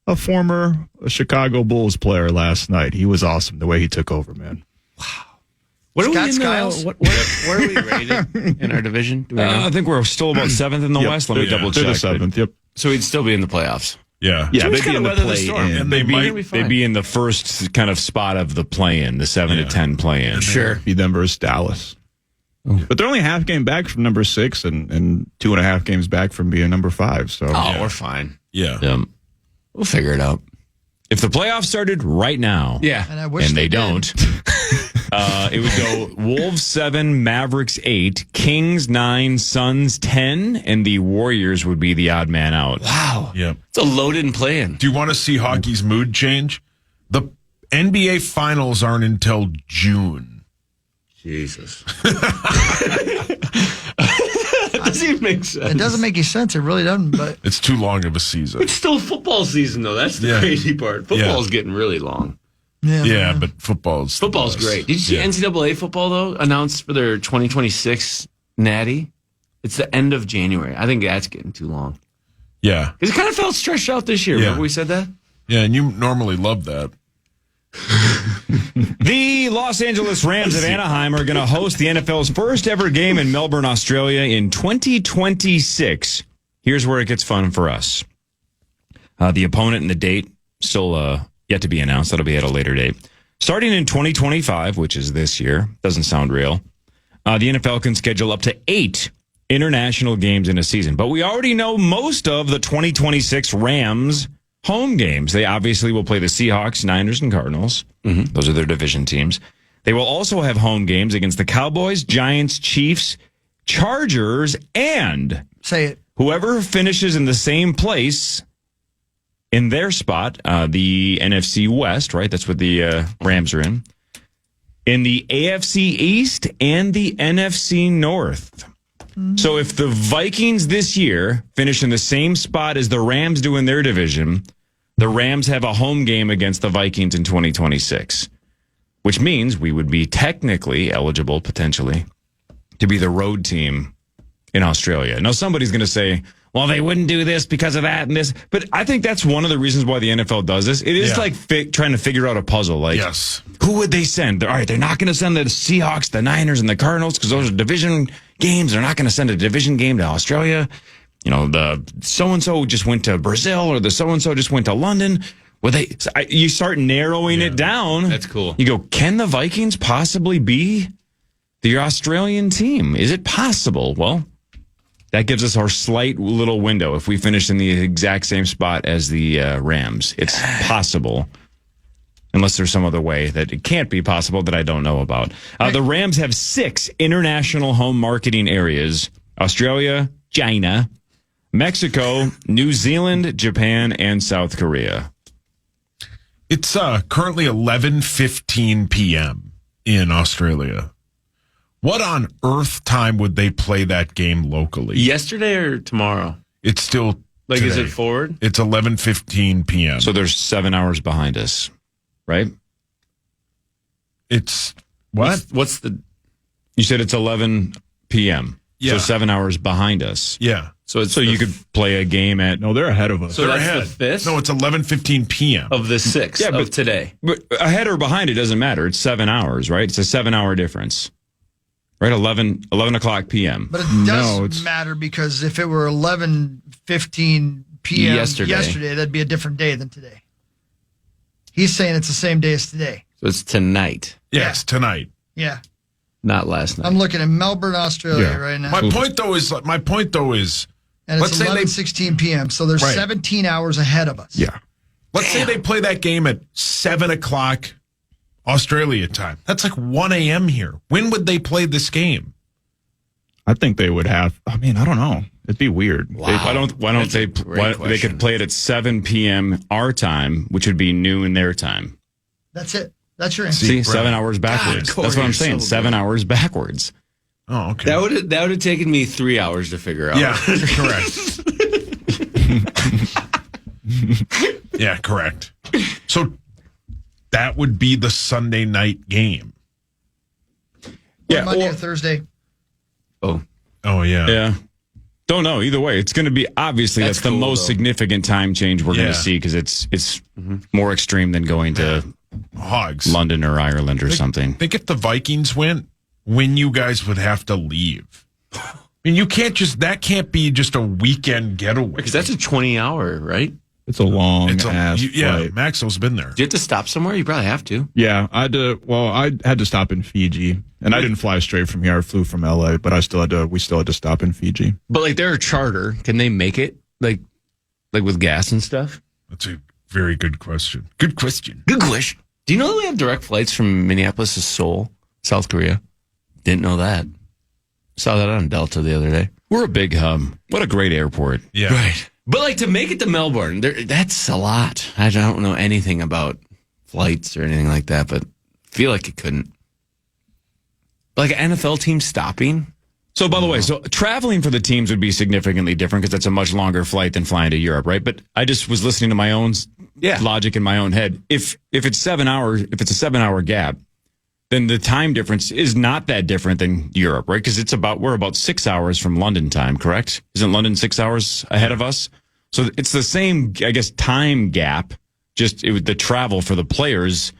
a former Chicago Bulls player last night. He was awesome the way he took over, man. Wow. Where are we rated in our division? Do we know? I think we're still about 7th in the West. Let me double check. They're the 7th, yep. So he'd still be in the playoffs. Yeah. Yeah, they'd be in the play-in. And they'd be in the first kind of spot of the play-in, the 7 to 10 play-in. Sure. Be them versus Dallas. But they're only half game back from number 6 and 2.5 games back from being number 5. So we're fine. Yeah. We'll figure it out. If the playoffs started right now, and they don't, it would go Wolves 7, Mavericks 8, Kings 9, Suns 10, and the Warriors would be the odd man out. Wow. Yep. It's a loaded play-in. Do you want to see hockey's mood change? The NBA finals aren't until June. Jesus. It doesn't even make sense. It doesn't make any sense. It really doesn't. But it's too long of a season. It's still football season, though. That's the crazy part. Football's getting really long. Yeah, but football's great. Did you see NCAA football, though, announced for their 2026 Natty? It's the end of January. I think that's getting too long. Yeah. Because it kind of felt stretched out this year. Remember we said that? Yeah, and you normally love that. The Los Angeles Rams of Anaheim are going to host the NFL's first ever game in Melbourne, Australia in 2026. Here's where it gets fun for us. The opponent and the date still yet to be announced. That'll be at a later date. Starting in 2025, which is this year, doesn't sound real, the NFL can schedule up to 8 international games in a season. But we already know most of the 2026 Rams home games. They obviously will play the Seahawks, Niners, and Cardinals. Mm-hmm. Those are their division teams. They will also have home games against the Cowboys, Giants, Chiefs, Chargers, and whoever finishes in the same place in their spot, the NFC West, right? That's what the Rams are in the AFC East and the NFC North. Mm-hmm. So if the Vikings this year finish in the same spot as the Rams do in their division, the Rams have a home game against the Vikings in 2026, which means we would be technically eligible, potentially, to be the road team in Australia. Now, somebody's going to say, well, they wouldn't do this because of that and this. But I think that's one of the reasons why the NFL does this. It is like trying to figure out a puzzle. Like, who would they send? All right, they're not going to send the Seahawks, the Niners, and the Cardinals because those are division games. They're not going to send a division game to Australia. You know, the so-and-so just went to Brazil or the so-and-so just went to London. Well, you start narrowing it down. That's cool. You go, can the Vikings possibly be the Australian team? Is it possible? Well, that gives us our slight little window. If we finish in the exact same spot as the Rams, it's possible. Unless there's some other way that it can't be possible that I don't know about. The Rams have 6 international home marketing areas. Australia, China, Mexico, New Zealand, Japan, and South Korea. It's currently 11:15 p.m. in Australia. What on earth time would they play that game locally? Yesterday or tomorrow? It's still today. Is it forward? It's 11:15 p.m. So there's 7 hours behind us, right? It's what? What's the? You said it's 11 p.m. Yeah. So 7 hours behind us. Yeah. So you could play a game at. No, they're ahead of us. So they're that's ahead. the 5th? No, it's 11:15 p.m. Of the 6th of today. But ahead or behind, it doesn't matter. It's 7 hours, right? It's a 7-hour difference. Right, 11 o'clock p.m. But it does matter because if it were 11:15 p.m. yesterday, that'd be a different day than today. He's saying it's the same day as today. So it's tonight. Yes, tonight. Yeah. Not last night. I'm looking at Melbourne, Australia right now. My point though is and it's 11:16 p.m. So there's 17 hours ahead of us. Yeah. Let's say they play that game at 7 o'clock Australia time. That's like 1 a.m. here. When would they play this game? I think they would have. I mean, I don't know. It'd be weird. Wow. Why don't they could play it at 7 p.m. our time, which would be noon their time. That's it. That's your answer. See, 7 hours backwards. God, that's what I'm saying. so 7 hours backwards. Oh, okay. That would have taken me 3 hours to figure out. Yeah, correct. Yeah, correct. So that would be the Sunday night game. Or Monday or Thursday. Oh, yeah. Yeah. Don't know. Either way, it's going to be obviously that's the most significant time change we're going to see because it's more extreme than going to Hogs, London or Ireland or something. Think if the Vikings went, when you guys would have to leave. I mean, that can't be just a weekend getaway. Because that's a 20-hour, right? It's a long ass yeah, flight. Maxwell's been there. Do you have to stop somewhere? You probably have to. Yeah, I had to stop in Fiji, and I didn't fly straight from here. I flew from LA, but we still had to stop in Fiji. But like they're a charter, can they make it like with gas and stuff? That's a very good question. Good question. Good question. Do you know that we have direct flights from Minneapolis to Seoul, South Korea? Didn't know that. Saw that on Delta the other day. We're a big hub. What a great airport. Yeah. Right. But like to make it to Melbourne, that's a lot. I don't know anything about flights or anything like that, but feel like it couldn't. Like an NFL team stopping. So, by the way, traveling for the teams would be significantly different because that's a much longer flight than flying to Europe, right? But I just was listening to my own logic in my own head. If it's 7 hours, if it's a 7 hour gap, then the time difference is not that different than Europe, right? Because we're about 6 hours from London time, correct? Isn't London 6 hours ahead of us? So it's the same, I guess, time gap. Just the travel for the players.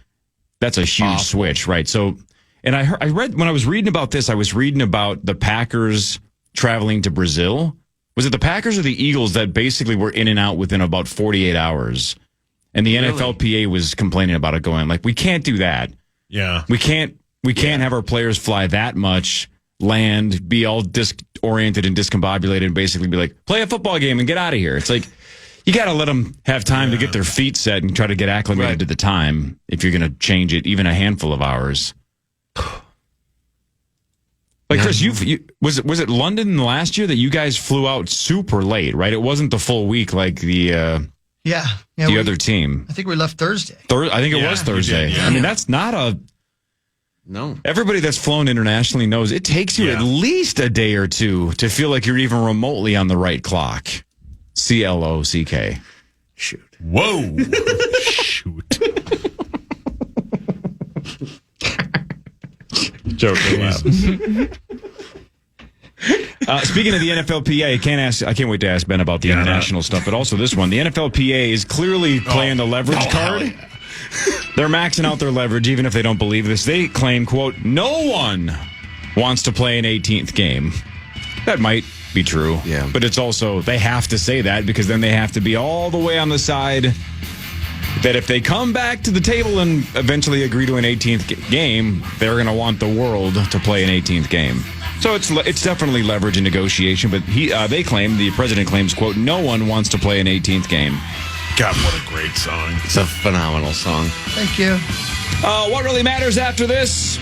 That's a huge switch, right? So, and I read when I was reading about this, I was reading about the Packers traveling to Brazil. Was it the Packers or the Eagles that basically were in and out within about 48 hours? And the NFLPA was complaining about it, going like, we can't do that. Yeah. We can't have our players fly that much, land, be all disoriented and discombobulated, and basically be like, play a football game and get out of here. It's like, you got to let them have time to get their feet set and try to get acclimated to the time if you're going to change it even a handful of hours. Like, Chris, was it London last year that you guys flew out super late, right? It wasn't the full week like the other team. I think we left Thursday. I think it was Thursday. I mean, that's not no. Everybody that's flown internationally knows it takes you at least a day or two to feel like you're even remotely on the right clock. CLOCK. Shoot. Whoa. Shoot. Joker laugh. Speaking of the NFLPA, I can't wait to ask Ben about the international stuff, but also this one. The NFLPA is clearly playing the leverage card. Yeah. They're maxing out their leverage, even if they don't believe this. They claim, quote, no one wants to play an 18th game. That might be true. Yeah. But it's also, they have to say that because then they have to be all the way on the side that if they come back to the table and eventually agree to an 18th game, they're going to want the world to play an 18th game. So it's definitely leverage and negotiation, but the president claims, quote, no one wants to play an 18th game. God, what a great song. It's a phenomenal song. Thank you. What really matters after this?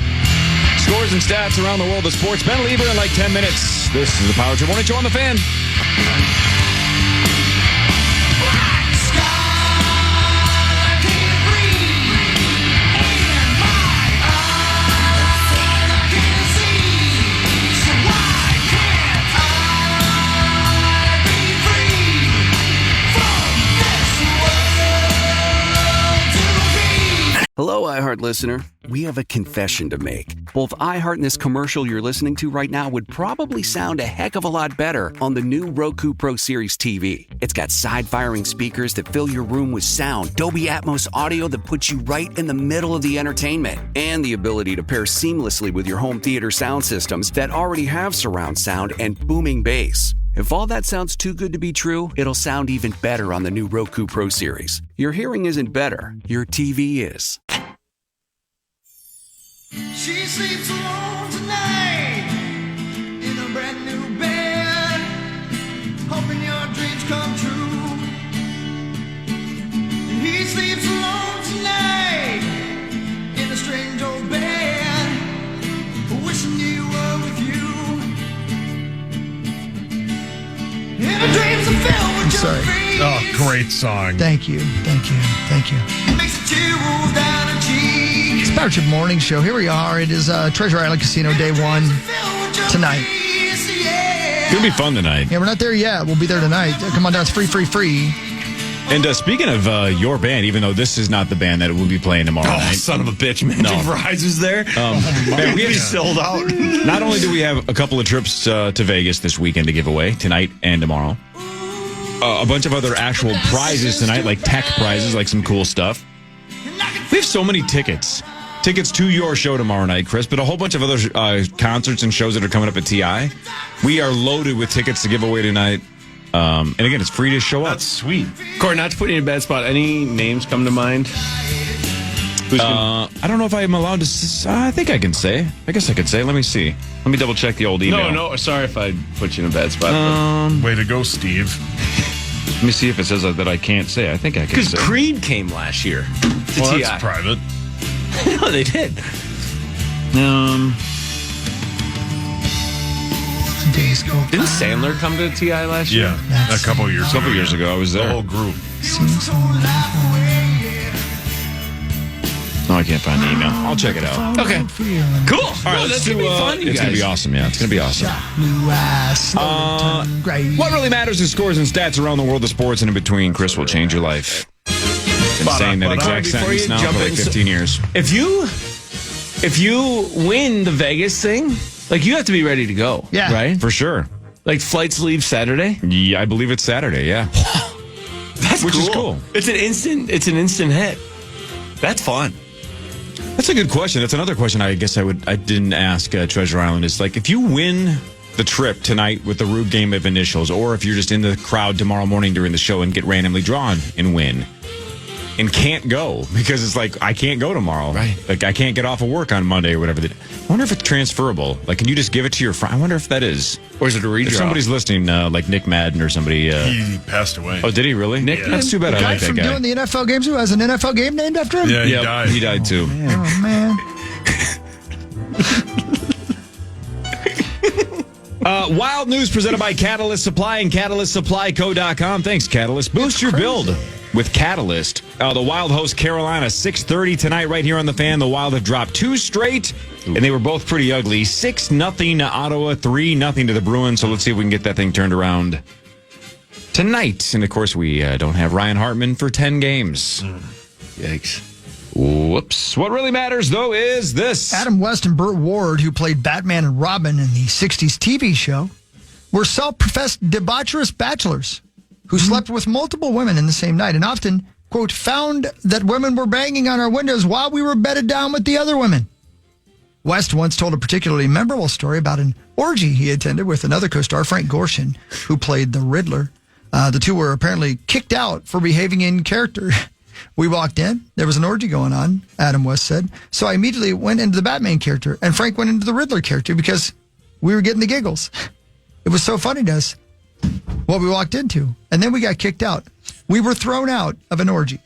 Scores and stats around the world of sports. Ben Lieber in like 10 minutes. This is the Power Trip Morning Show on the Fan. Hello, iHeart listener. We have a confession to make. Both iHeart and this commercial you're listening to right now would probably sound a heck of a lot better on the new Roku Pro Series TV. It's got side-firing speakers that fill your room with sound, Dolby Atmos audio that puts you right in the middle of the entertainment, and the ability to pair seamlessly with your home theater sound systems that already have surround sound and booming bass. If all that sounds too good to be true, it'll sound even better on the new Roku Pro Series. Your hearing isn't better, your TV is. She sleeps alone tonight in a brand new bed, hoping your dreams come true. And he sleeps alone tonight in a strange old bed, wishing you were with you. And her dreams are filled with your face. Oh, great song. Thank you. It makes the chill roll down her cheek. It's Power Trip Morning Show. Here we are. It is Treasure Island Casino Day 1 tonight. It'll be fun tonight. Yeah, we're not there yet. We'll be there tonight. Come on down. It's free. And speaking of your band, even though this is not the band that will be playing tomorrow night. Son of a bitch, man. Verizon's is there. Man, we have sold out. Not only do we have a couple of trips to Vegas this weekend to give away, tonight and tomorrow, a bunch of other actual prizes tonight, like tech prizes, like some cool stuff. We have so many tickets to your show tomorrow night, Chris, but a whole bunch of other concerts and shows that are coming up at TI. We are loaded with tickets to give away tonight. And again, it's free to show up. That's sweet. Corey, not to put you in a bad spot, any names come to mind? I don't know if I am allowed to. I think I can say. I guess I could say. Let me see. Let me double check the old email. No, sorry if I put you in a bad spot. Way to go, Steve. Let me see if it says that I can't say. I think I can say. Because Creed came last year to Well, TI. that's private. No, they did. Didn't Sandler come to TI last year? Yeah, a couple years ago. I was there. The whole group. No, I can't find the email. I'll check it out. Okay. Cool. All right, that's going to be fun, you It's going to be awesome, yeah. It's going to be awesome. What really matters is scores and stats around the world of sports and in between. Chris will change your life. Been saying that exact sentence now for like 15 years. If you win the Vegas thing, like you have to be ready to go. Yeah. Right? For sure. Like flights leave Saturday? Yeah, I believe it's Saturday, yeah. Which is cool. It's an instant hit. That's fun. That's a good question. That's another question I guess I didn't ask Treasure Island is like if you win the trip tonight with the Rube game of initials, or if you're just in the crowd tomorrow morning during the show and get randomly drawn and win and can't go because it's like I can't go tomorrow. Right. Like I can't get off of work on Monday or whatever. I wonder if it's transferable. Like can you just give it to your friend? I wonder if that is. Or is it a redraw? If somebody's listening, like Nick Madden or somebody. He passed away. Oh, did he really? Nick, yeah. That's too bad. I like that from guy. doing the NFL games who has an NFL game named after him? Yeah, he Yep, died. He died too. Oh, man. Wild news presented by Catalyst Supply and CatalystSupplyCo.com. Thanks, Catalyst. Boost your build with Catalyst. The Wild host Carolina, 6:30 tonight right here on The Fan. The Wild have dropped 2 straight, and they were both pretty ugly. 6-0 to Ottawa, 3-0 to the Bruins. So let's see if we can get that thing turned around tonight. And, of course, we don't have Ryan Hartman for 10 games. Yikes. Whoops. What really matters, though, is this. Adam West and Burt Ward, who played Batman and Robin in the 60s TV show, were self-professed debaucherous bachelors who slept with multiple women in the same night and often, quote, found that women were banging on our windows while we were bedded down with the other women. West once told a particularly memorable story about an orgy he attended with another co-star, Frank Gorshin, who played the Riddler. The two were apparently kicked out for behaving in character. We walked in. There was an orgy going on, Adam West said. So I immediately went into the Batman character, and Frank went into the Riddler character because we were getting the giggles. It was so funny to us what we walked into. And then we got kicked out. We were thrown out of an orgy.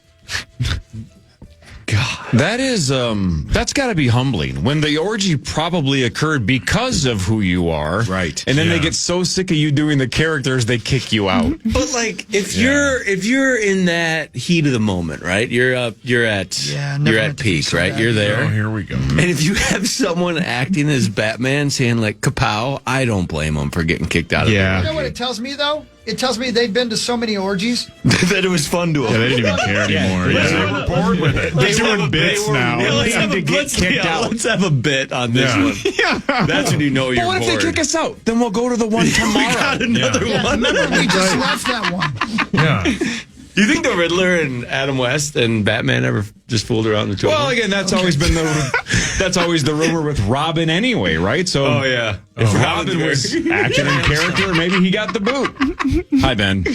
God, that is that's got to be humbling when the orgy probably occurred because of who you are, right? And then they get so sick of you doing the characters, they kick you out. But like, if you're in that heat of the moment, right? You're at peak, right? You're there. Oh, here we go. And if you have someone acting as Batman saying like "kapow," I don't blame them for getting kicked out of it. You know what it tells me, though? It tells me they've been to so many orgies that it was fun to them. Yeah, they didn't even care anymore. They were bored with it. They're doing bits now. Let's have a bit on this one. Yeah. That's when you know you're bored. What if they kick us out? Then we'll go to the one tomorrow. We got another one. Remember, we just left that one. Yeah. Do you think the Riddler and Adam West and Batman ever just fooled around the two? Well, again, that's always been the rumor with Robin anyway, right? So, if Robin was acting in character, maybe he got the boot. Hi, Ben.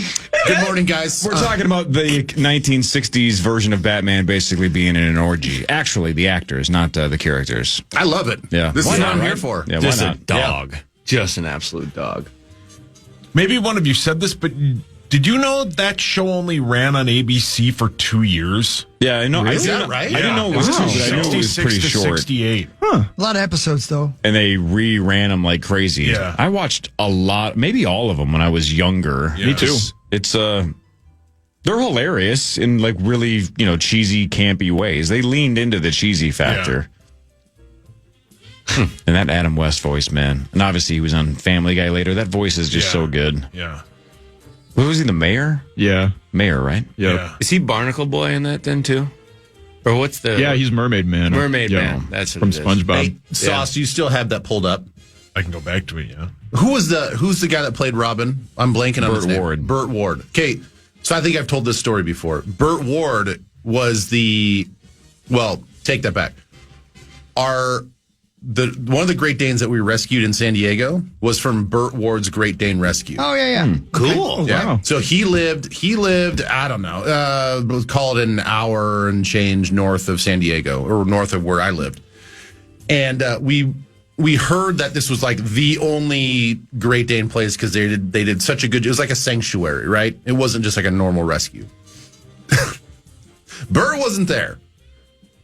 Good morning, guys. We're talking about the 1960s version of Batman basically being in an orgy. Actually, the actors, not the characters. I love it. Yeah, this is what I'm here for. Yeah, just why a not? dog, just an absolute dog. Maybe one of you said this, but did you know that show only ran on ABC for 2 years? Yeah, I know. Really? Is that right? I didn't know it was 2, but I knew it was 66 pretty to short. 68. A lot of episodes, though. And they reran them like crazy. Yeah. I watched a lot, maybe all of them when I was younger. Yeah. Me too. It's they're hilarious in like really, cheesy, campy ways. They leaned into the cheesy factor. And that Adam West voice, man. And obviously he was on Family Guy later. That voice is just so good. Yeah. What was he, the mayor? Yeah. Mayor, right? Yep. Yeah. Is he Barnacle Boy in that then too? Or what's the? Yeah, he's Mermaid Man. Mermaid Man. That's what from it is. SpongeBob. Hey, Sauce, you still have that pulled up? I can go back to it, yeah. Who's the guy that played Robin? I'm blanking on his name. Ward. Burt Ward. Okay, so I think I've told this story before. Burt Ward was take that back. One of the Great Danes that we rescued in San Diego was from Burt Ward's Great Dane Rescue. Oh, yeah. Cool. Okay. Yeah. Wow. So he lived, I don't know, let's call it an hour and change north of San Diego, or north of where I lived. And we heard that this was like the only Great Dane place because they did such a good, it was like a sanctuary, right? It wasn't just like a normal rescue. Burr wasn't there,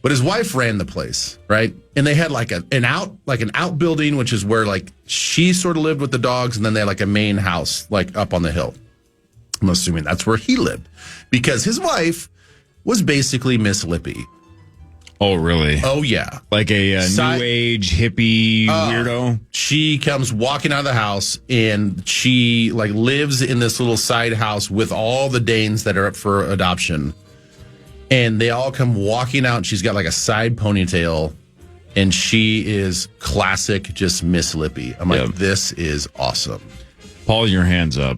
but his wife ran the place, right? And they had like an outbuilding, which is where like she sort of lived with the dogs, and then they had like a main house like up on the hill. I'm assuming that's where he lived because his wife was basically Miss Lippy. Oh, really? Oh, yeah. Like a new age hippie weirdo? She comes walking out of the house, and she like lives in this little side house with all the Danes that are up for adoption. And they all come walking out, and she's got like a side ponytail, and she is classic, just Miss Lippy. I'm like, this is awesome. Paul, your hands up.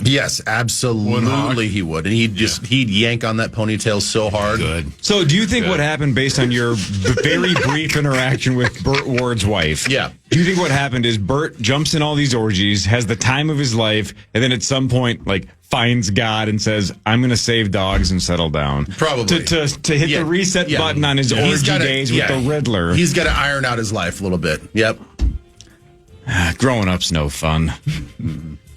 Yes, absolutely he would. And he'd yank on that ponytail so hard. Good. So do you think what happened based on your very brief interaction with Burt Ward's wife? Yeah. Do you think what happened is Burt jumps in all these orgies, has the time of his life, and then at some point, like, finds God and says, I'm going to save dogs and settle down. Probably. To hit the reset button on his orgy days with the Riddler. He's got to iron out his life a little bit. Yep. Growing up's no fun.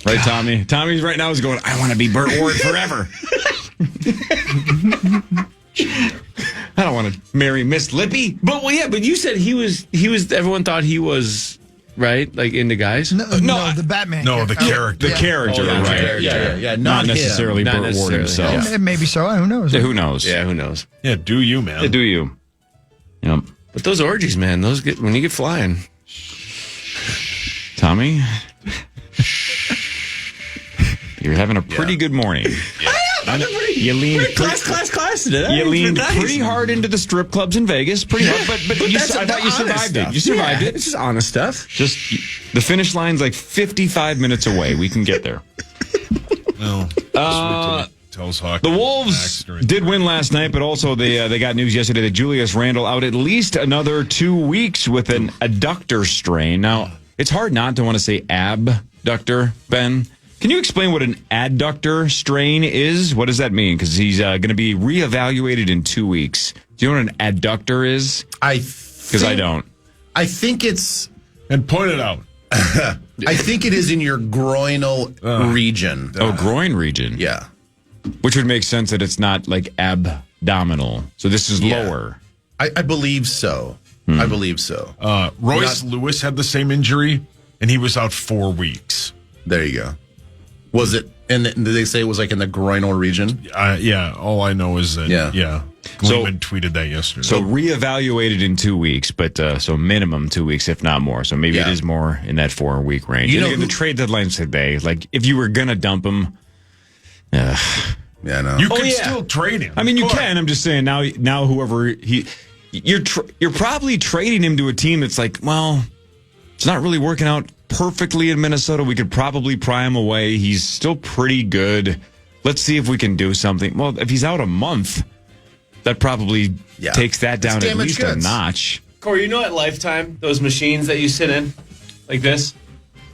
Right, Tommy? Tommy right now is going, I want to be Burt Ward forever. I don't want to marry Miss Lippy. But you said he was everyone thought he was right, like into guys. No, the Batman. No, the character. The character, right? Yeah. Not necessarily Burt Ward himself. Yeah, maybe so. Who knows? Yeah, who knows? Yeah, who knows? Yeah, do you, man? Yeah, do you? Yep. But those orgies, man, when you get flying. Tommy? You're having a pretty good morning. I You leaned class today. You leaned pretty hard into the strip clubs in Vegas. Pretty hard, but I thought you survived it. You survived it. It's just honest stuff. Just the finish line's like 55 minutes away. We can get there. No. The Wolves did win last night, but also they got news yesterday that Julius Randle out at least another 2 weeks with an adductor strain. Now, it's hard not to want to say abductor, Ben. Can you explain what an adductor strain is? What does that mean? Because he's going to be reevaluated in 2 weeks. Do you know what an adductor is? Because I don't. I think it's... And point it out. I think it is in your groinal region. Oh, groin region. Yeah. Which would make sense that it's not like abdominal. So this is lower. I believe so. I believe so. Royce Lewis had the same injury, and he was out 4 weeks. There you go. Was it, and did they say it was like in the groinal region? Yeah, all I know is that, Gleeman tweeted that yesterday. So reevaluated in 2 weeks, but so minimum 2 weeks, if not more. So maybe it is more in that 4 week range. You know the trade deadline today, like if you were going to dump him, yeah, no. You can still trade him. I mean, you can. I'm just saying now whoever you're probably trading him to a team that's like, well, it's not really working out perfectly in Minnesota. We could probably pry him away. He's still pretty good. Let's see if we can do something. Well, if he's out a month, that probably takes that down at least a notch. Corey, you know at Lifetime, those machines that you sit in like this?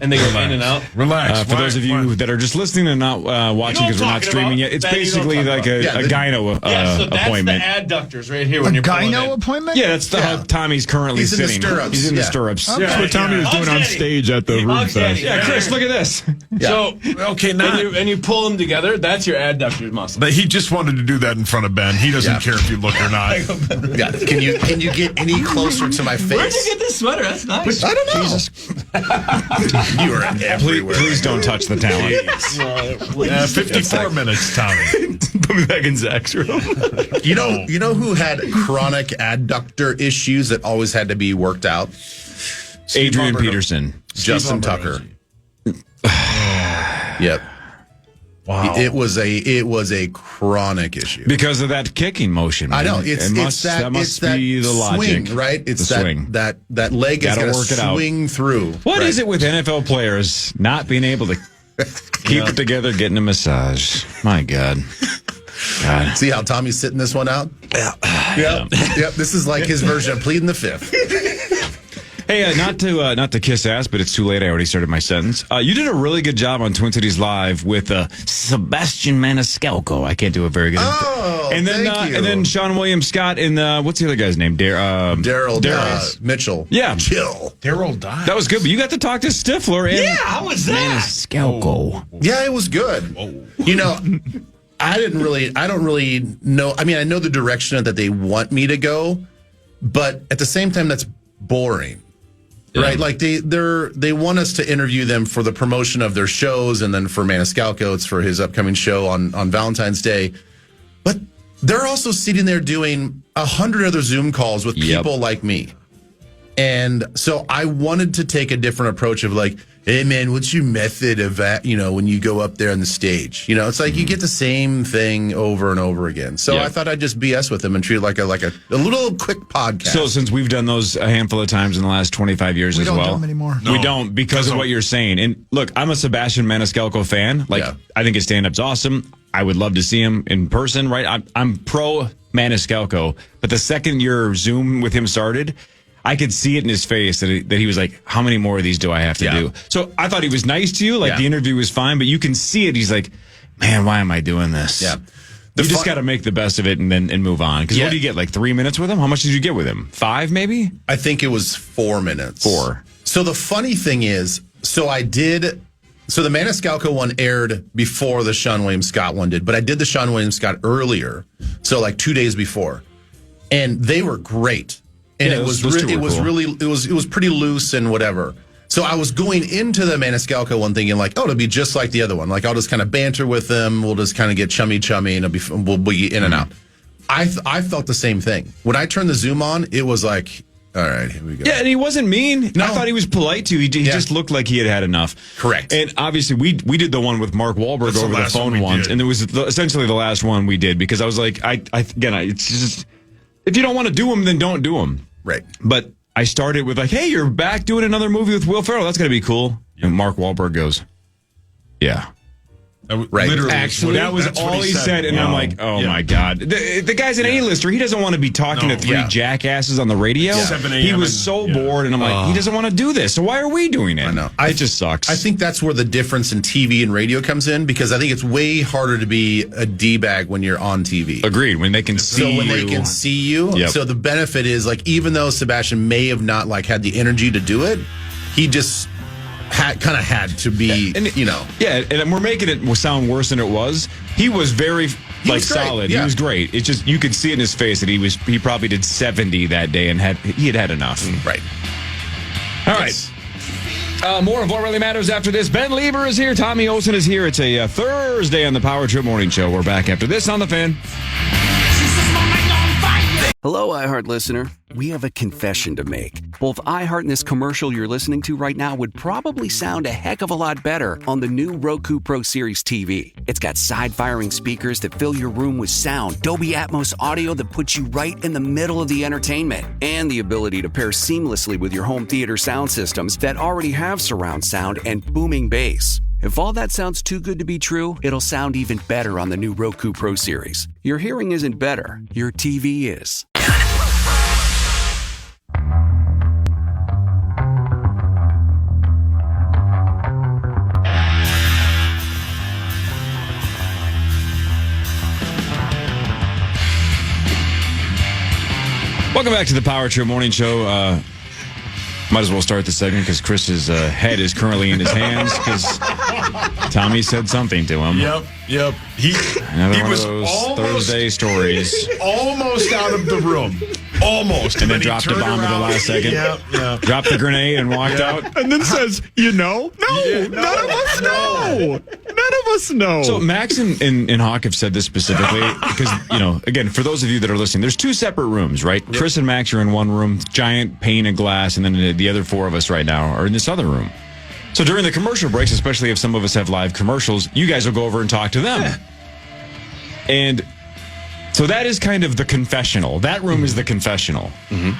And they go in and out. Relax. For those of you that are just listening and not watching because we're not streaming yet, it's basically like a gyno so that's appointment. The adductors right here when you're pulling gyno in. appointment? Yeah, that's how Tommy's currently He's in the sitting. stirrups. He's in the stirrups. Okay. That's what Tommy was doing on stage at the Room Fest. Yeah, Chris, look at this. So, okay, now and you pull them together, that's your adductor muscle. But he just wanted to do that in front of Ben. He doesn't care if you look or not. Yeah. Can you get any closer to my face? Where'd you get this sweater? That's nice. I don't know. You are everywhere. Please don't touch the talent. 54 minutes, Tommy. Put me back in Zach's room. You know who had chronic adductor issues that always had to be worked out? Adrian Peterson. Justin Tucker. Yep. Wow. It was a chronic issue Because of that kicking motion. I know that must be the swing, logic, right? It's the that swing. that leg is Gotta got work to it out. swing through. What is it with NFL players not being able to keep it together, getting a massage? My God. See how Tommy's sitting this one out? Yeah. Yep. This is like his version of pleading the fifth. Hey, not to kiss ass, but it's too late. I already started my sentence. You did a really good job on Twin Cities Live with Sebastian Maniscalco. I can't do a very good. And then Sean William Scott and what's the other guy's name? Daryl Mitchell. Yeah, Chill. Daryl died. That was good. But you got to talk to Stifler. And how was that? Maniscalco. Yeah, it was good. Whoa. You know, I don't really know. I mean, I know the direction that they want me to go, but at the same time, that's boring. Yeah. Right, like they want us to interview them for the promotion of their shows, and then for Maniscalco, it's for his upcoming show on Valentine's Day. But they're also sitting there doing 100 other Zoom calls with people like me, and so I wanted to take a different approach of like, hey man, what's your method of when you go up there on the stage? It's like you get the same thing over and over again. So I thought I'd just BS with them and treat it like a little quick podcast. So since we've done those a handful of times in the last 25 years we as well. We don't do them anymore. No. We don't because of what you're saying. And look, I'm a Sebastian Maniscalco fan. I think his stand-up's awesome. I would love to see him in person, right? I'm pro Maniscalco. But the second your Zoom with him started, I could see it in his face that he was like, how many more of these do I have to do? So I thought he was nice to you. Like the interview was fine, but you can see it. He's like, man, why am I doing this? Yeah. You just got to make the best of it and move on. Because what do you get, like 3 minutes with him? How much did you get with him? 5 maybe? I think it was 4 minutes. 4. So the funny thing is, so the Maniscalco one aired before the Sean William Scott one did, but I did the Sean William Scott earlier. So like 2 days before. And they were great. And it was pretty loose and whatever. So I was going into the Maniscalco one thinking like, oh, it'll be just like the other one. Like I'll just kind of banter with them. We'll just kind of get chummy and we'll be in and out. I felt the same thing. When I turned the Zoom on, it was like All right, here we go. Yeah, and he wasn't mean. No. I thought he was polite too. He just looked like he had enough. Correct. And obviously, we did the one with Mark Wahlberg over the phone once, and it was essentially the last one we did because I was like, it's just if you don't want to do them, then don't do them. Right. But I started with like, hey, you're back doing another movie with Will Ferrell. That's gonna be cool. And Mark Wahlberg goes, yeah. Right. Literally, actually, that was all he said, and I'm like, oh my god, the guy's an A-lister. He doesn't want to be talking to three jackasses on the radio. 7 a.m. He was so bored, and I'm like, he doesn't want to do this. So why are we doing it? I know. It just sucks. I think that's where the difference in TV and radio comes in because I think it's way harder to be a D-bag when you're on TV. Agreed. When they can see you. They can see you. Yep. So the benefit is like even though Sebastian may have not like had the energy to do it, he just had to be, Yeah, and we're making it sound worse than it was. He was very solid. Yeah. He was great. It's just you could see it in his face that he probably did 70 that day and he had enough. Right. All right. More of what really matters after this. Ben Lieber is here. Tommy Olsen is here. It's a Thursday on the Power Trip Morning Show. We're back after this on the Fan. Hello, iHeart listener. We have a confession to make. Both iHeart and this commercial you're listening to right now would probably sound a heck of a lot better on the new Roku Pro Series TV. It's got side-firing speakers that fill your room with sound, Dolby Atmos audio that puts you right in the middle of the entertainment, and the ability to pair seamlessly with your home theater sound systems that already have surround sound and booming bass. If all that sounds too good to be true, it'll sound even better on the new Roku Pro Series. Your hearing isn't better, your TV is. Welcome back to the Power Trip Morning Show. Might as well start the segment because Chris's head is currently in his hands because Tommy said something to him. Yep. He was of those Thursday stories. Almost out of the room. Almost. And then dropped a bomb at the last second. Yeah. Dropped the grenade and walked out. And then says, none of us know. None of us know. So Max and Hawk have said this specifically because, again, for those of you that are listening, there's two separate rooms, right? Yep. Chris and Max are in one room, giant pane of glass, and then the other four of us right now are in this other room. So during the commercial breaks, especially if some of us have live commercials, you guys will go over and talk to them. Yeah. And so that is kind of the confessional. That room is the confessional. Mm-hmm.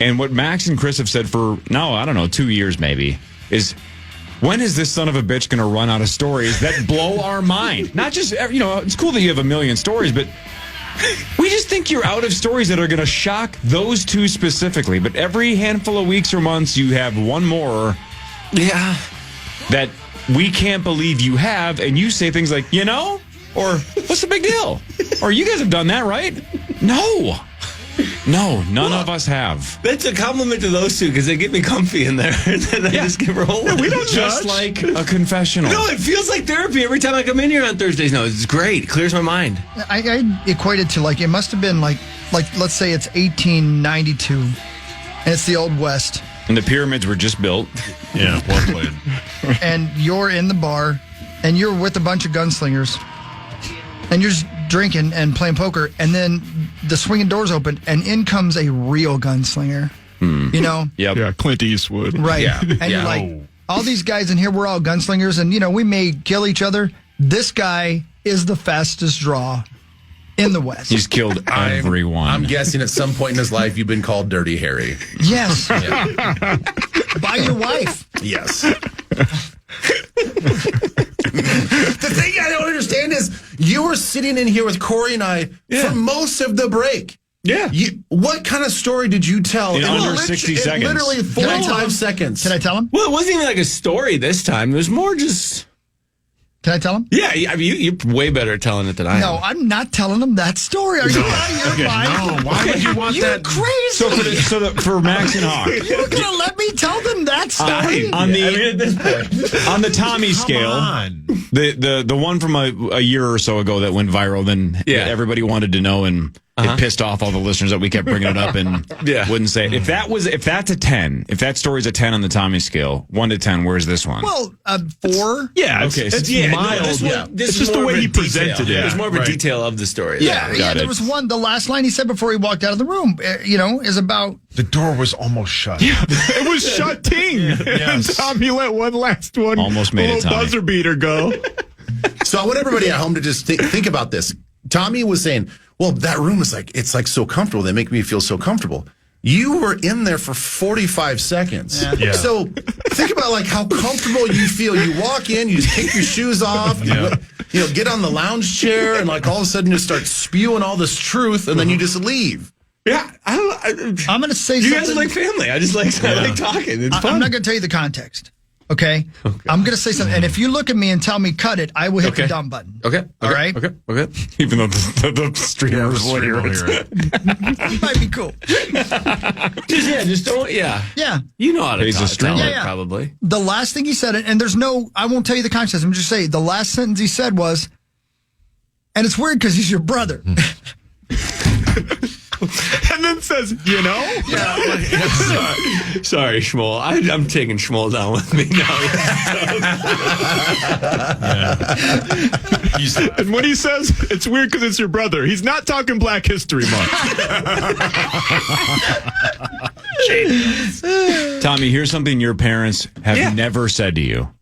And what Max and Chris have said for, 2 years maybe, is when is this son of a bitch going to run out of stories that blow our mind? Not just, it's cool that you have a million stories, but we just think you're out of stories that are going to shock those two specifically. But every handful of weeks or months, you have one more. Yeah. That we can't believe you have, and you say things like, or what's the big deal? Or you guys have done that, right? No, none of us have. That's a compliment to those two because they get me comfy in there, and then I just get rolling. Yeah, we don't just like a confessional. No, it feels like therapy every time I come in here on Thursdays. No, it's great. It clears my mind. I equate it to it must have been like let's say it's 1892, and it's the Old West. And the pyramids were just built. Yeah, well played. And you're in the bar, and you're with a bunch of gunslingers, and you're just drinking and playing poker, and then the swinging doors open, and in comes a real gunslinger. Yep. Yeah, Clint Eastwood. Right. Yeah. And you're like, all these guys in here, we're all gunslingers, and, we may kill each other. This guy is the fastest draw in the West. He's killed everyone. I'm guessing at some point in his life you've been called Dirty Harry. Yes. By your wife. Yes. The thing I don't understand is you were sitting in here with Corey and I for most of the break. Yeah. What kind of story did you tell in under 60 seconds? Literally 45 seconds. Can I tell him? Well, it wasn't even like a story this time. It was more just... Can I tell him? Yeah, I mean, you're way better at telling it than I am. No, I'm not telling him that story. Are you out of your mind? No, why would you want You're that? Crazy. For Max and Hawk. You're going to let me tell them that story? On the Tommy scale, the one from a year or so ago that went viral, that everybody wanted to know, and it pissed off all the listeners that we kept bringing it up and wouldn't say it. If that's a 10, if that story's a 10 on the Tommy scale, 1 to 10, where's this one? Well, 4. Yeah, okay. It's mild. This It's is just the more way of a he presented detail. it. There's more of a detail of the story. Yeah, there was one. The last line he said before he walked out of the room, is about The door was almost shut. Yeah, it was shutting. And Tommy let one last one. Almost made it, little Tommy. buzzer beater go. So I want everybody at home to just think about this. Tommy was saying, well, that room is it's so comfortable. They make me feel so comfortable. You were in there for 45 seconds. Yeah. So think about how comfortable you feel. You walk in, you just kick your shoes off, you get on the lounge chair, and all of a sudden you start spewing all this truth, and then you just leave. Yeah, I'm going to say you something. guys are like family. I like talking. It's fun. I'm not going to tell you the context. Okay? I'm going to say something. And if you look at me and tell me cut it, I will hit the dumb button. Okay. All right? Okay. Even though the streamers will hear it. It might be cool. Just don't. Yeah. You know how to He's a tell streamer. it, probably. The last thing he said, and I won't tell you the context. I'm just saying, the last sentence he said was, and it's weird because he's your brother. And then says, Sorry, Shmuel. I'm taking Shmuel down with me now. And when he says it's weird because it's your brother, he's not talking Black History Month. Tommy, here's something your parents have never said to you.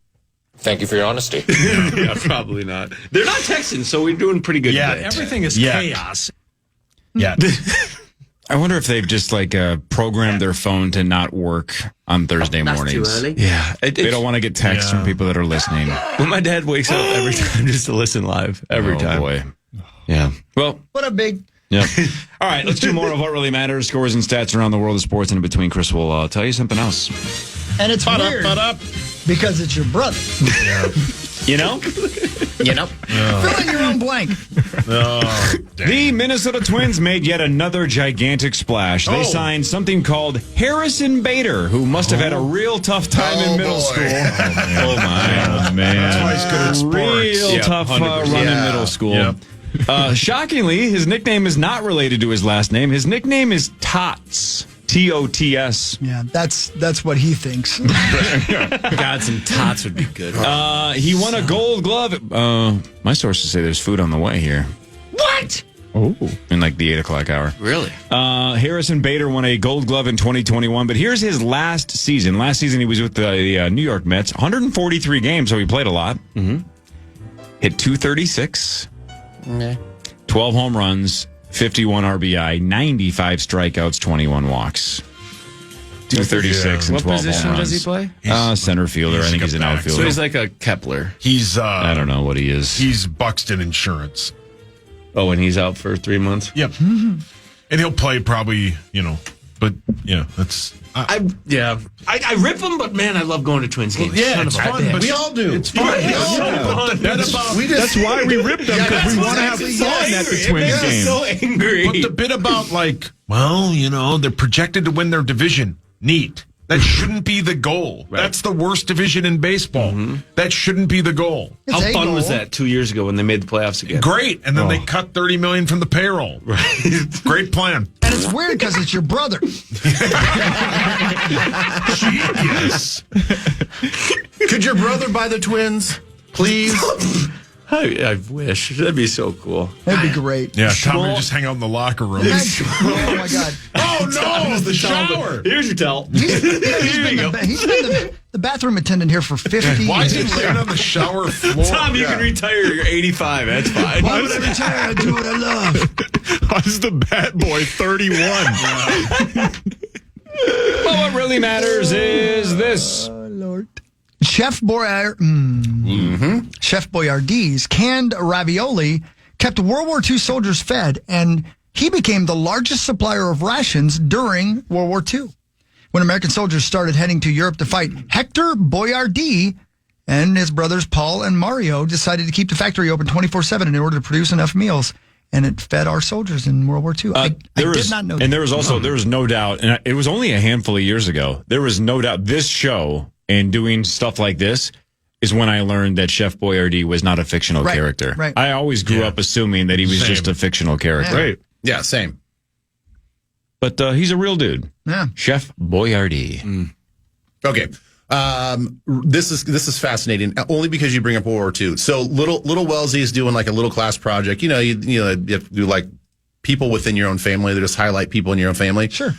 Thank you for your honesty. Yeah, probably not. They're not texting, so we're doing pretty good today. Everything is chaos. Yeah. I wonder if they've just programmed their phone to not work on Thursday mornings. Too early. Yeah. They don't want to get texts from people that are listening. Well, my dad wakes up every time just to listen live. Every time. Boy. Yeah. Well, What a big... yeah. All right, let's do more of what really matters. Scores and stats around the world of sports. And in between, Chris will tell you something else. And it's weird because it's your brother. You know? Fill in your own blank. The Minnesota Twins made yet another gigantic splash. They signed something called Harrison Bader, who must have had a real tough time in middle school. Oh, my. Man. That's why he's good at sports. Real tough run in middle school. Yep. Shockingly, his nickname is not related to his last name. His nickname is Tots. T-O-T-S. Yeah, that's what he thinks. God, some tots would be good. He won a gold glove. My sources say there's food on the way here. What? Oh. In the 8 o'clock hour. Really? Harrison Bader won a gold glove in 2021, but here's his last season. Last season he was with the New York Mets. 143 games, so he played a lot. Mm-hmm. Hit 236. Okay. 12 home runs. 51 RBI, 95 strikeouts, 21 walks. 236 and 12 What position home runs. does he play? Center fielder. I think he's an outfielder. So he's like a Kepler. He's I don't know what he is. He's Buxton Insurance. Oh, and he's out for 3 months? Yep. And he'll play probably, but that's I rip him, but man, I love going to Twins games. yeah, it's fun. But We all do. It's fun. That's why we ripped them, because we want to have fun at the Twins game. So angry. But the bit about they're projected to win their division. Neat. That shouldn't be the goal. Right. That's the worst division in baseball. Mm-hmm. That shouldn't be the goal. How fun was that 2 years ago when they made the playoffs again? Great. And then they cut $30 million from the payroll. Right. Great plan. And it's weird because it's your brother. Yes. Could your brother buy the Twins, please? I wish. That'd be so cool. That'd be great. Yeah, Tommy would just hang out in the locker room. Oh, my God. Oh, no, the shower. Here's your towel. He's been the bathroom attendant here for 50 Why is he years. laying on the shower floor? Tom, you can retire. You're 85. That's fine. Why would I retire? I do what I love. Why is the bat boy 31? Well, what really matters is this. Oh, Lord. Chef Boyardee's canned ravioli kept World War II soldiers fed, and he became the largest supplier of rations during World War II. When American soldiers started heading to Europe to fight, Hector Boyardee and his brothers Paul and Mario decided to keep the factory open 24/7 in order to produce enough meals, and it fed our soldiers in World War II. I did not know that. And there was no doubt, and it was only a handful of years ago, there was no doubt this show and doing stuff like this is when I learned that Chef Boyardee was not a fictional character. Right. I always grew up assuming that he was just a fictional character. Yeah. Right. Yeah, same. But he's a real dude. Yeah. Chef Boyardee. Okay. This is fascinating only because you bring up World War II. So little Wellesley is doing like a little class project. You have to do like people within your own family. They just highlight people in your own family. Sure.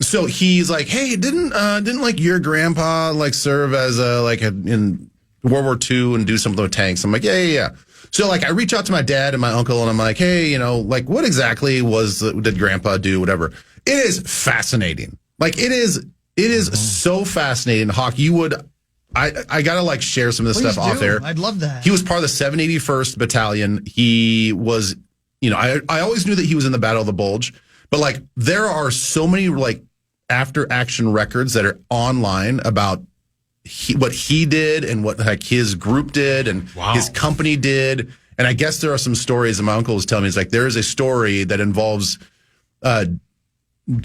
So he's like, hey, didn't like your grandpa like serve as in World War II and do something with tanks? I'm like, yeah. So like I reach out to my dad and my uncle and I'm like, hey, like what exactly did grandpa do? Whatever. It is fascinating. Like it is so fascinating. Hawk, I gotta like share some of this stuff off there. I'd love that. He was part of the 781st Battalion. He was, I always knew that he was in the Battle of the Bulge, but like there are so many like after action records that are online about what he did and what like his group did and his company did. And I guess there are some stories that my uncle was telling me. It's like there is a story that involves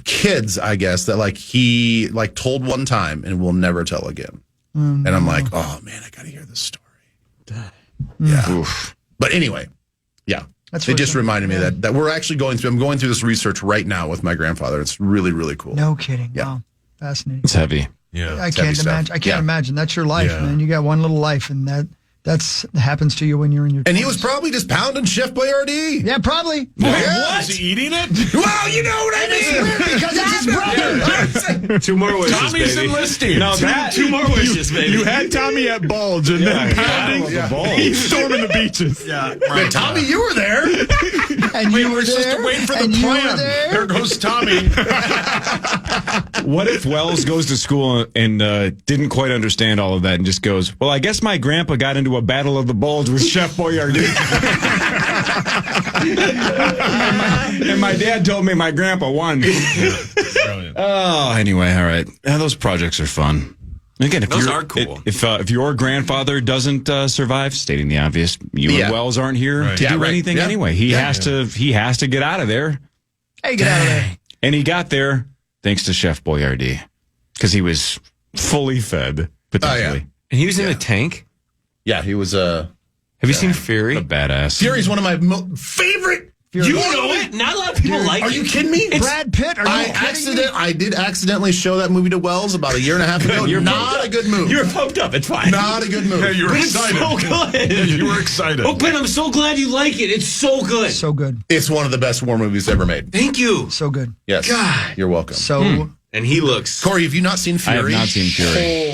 kids, I guess, that like he like told one time and will never tell again. And I'm like, oh man, I gotta hear this story. Yeah. Oof. But anyway, yeah. It just reminded me that we're actually I'm going through this research right now with my grandfather. It's really, really cool. No kidding. Yeah. Wow. Fascinating. It's heavy. Yeah. I can't imagine. I can't imagine. That's your life, man. You got one little life, and that happens to you when you're in your 20s. And he was probably just pounding Chef Boyardee. Yeah, probably. What? Was he eating it? Well, you know what I mean. Because it's his brother. 2 more wishes, Tommy's baby. enlisting. No, two more wishes, baby. You had Tommy at Bulge and then pounding. He's storming the beaches. Yeah, right. Tommy, you were there. And you were supposed there. to wait for the and you plan. were there. There goes Tommy. What if Wells goes to school and didn't quite understand all of that and just goes, well, I guess my grandpa got into a battle of the Bulge with Chef Boyardee. And my dad told me my grandpa won. Brilliant. Oh, anyway, all right. Those projects are fun. Again, if Those are cool. If your grandfather doesn't survive, stating the obvious, you and Wells aren't here to do anything anyway. He has to get out of there. Hey, get out of there. And he got there thanks to Chef Boyardee because he was fully fed potentially. And he was in a tank. Yeah, he was Have you seen Fury? A badass. Fury's one of my favorite. You know it. Not a lot of people like it. Are you kidding me? Brad Pitt. Are you kidding me? I did accidentally show that movie to Wells about a year and a half ago. You're not a good movie. You were pumped up. It's fine. Not a good movie. Yeah, you were It's excited. so good. Yeah, you were excited. Oh, Ben, I'm so glad you like it. It's so good. So good. It's one of the best war movies ever made. Thank you. So good. Yes. God. You're welcome. So. And he looks. Corey, have you not seen Fury? I have not seen Fury.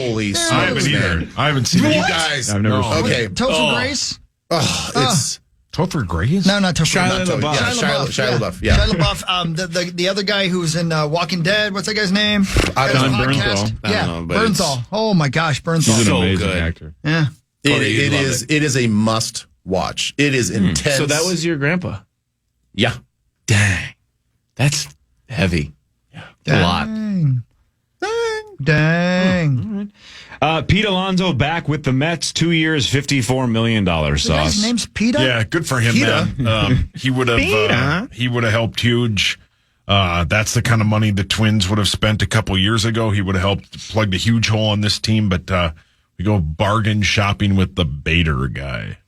Holy I smokes, haven't either. man. I haven't seen it. You guys. I've never seen it. Okay. Topher Grace? Oh, it's Topher Grace? No, not Topher. Shia LaBeouf. Shia LaBeouf. Yeah. Shia LaBeouf. The other guy who's in Walking Dead. What's that guy's name? John Bernthal. I Yeah, don't know, but Bernthal. Oh my gosh, Bernthal. He's an So amazing good. actor. Yeah. Corey, you'd love It is a must watch. It is intense. So that was your grandpa. Yeah. Dang. That's heavy. Yeah. A lot. Dang. Pete Alonso back with the Mets, 2 years, $54 million The sauce. guy's name's Peta? Yeah, good for him, man. He would have helped huge. That's the kind of money the Twins would have spent a couple years ago. He would have helped plug a huge hole in this team, but we go bargain shopping with the Bader guy.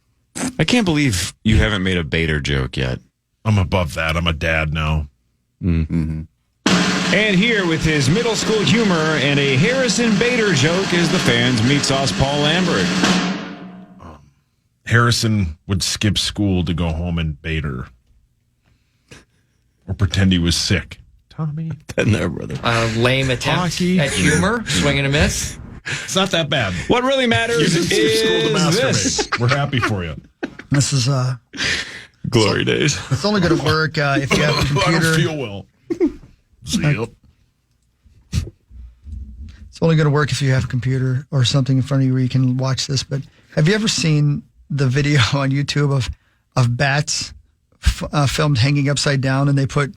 I can't believe you haven't made a Bader joke yet. I'm above that. I'm a dad now. Mm-hmm. And here with his middle school humor and a Harrison Bader joke is the fans' meat sauce Paul Lambert. Harrison would skip school to go home and Bader. Or pretend he was sick. Tommy. Been there, brother. Lame attempt at humor, swing and a miss. It's not that bad. What really matters is this. We're happy for you. This is Glory days. It's only going to work if you have a computer. I don't feel well. Yep. It's only going to work if you have a computer or something in front of you where you can watch this. But have you ever seen the video on YouTube of bats filmed hanging upside down and they put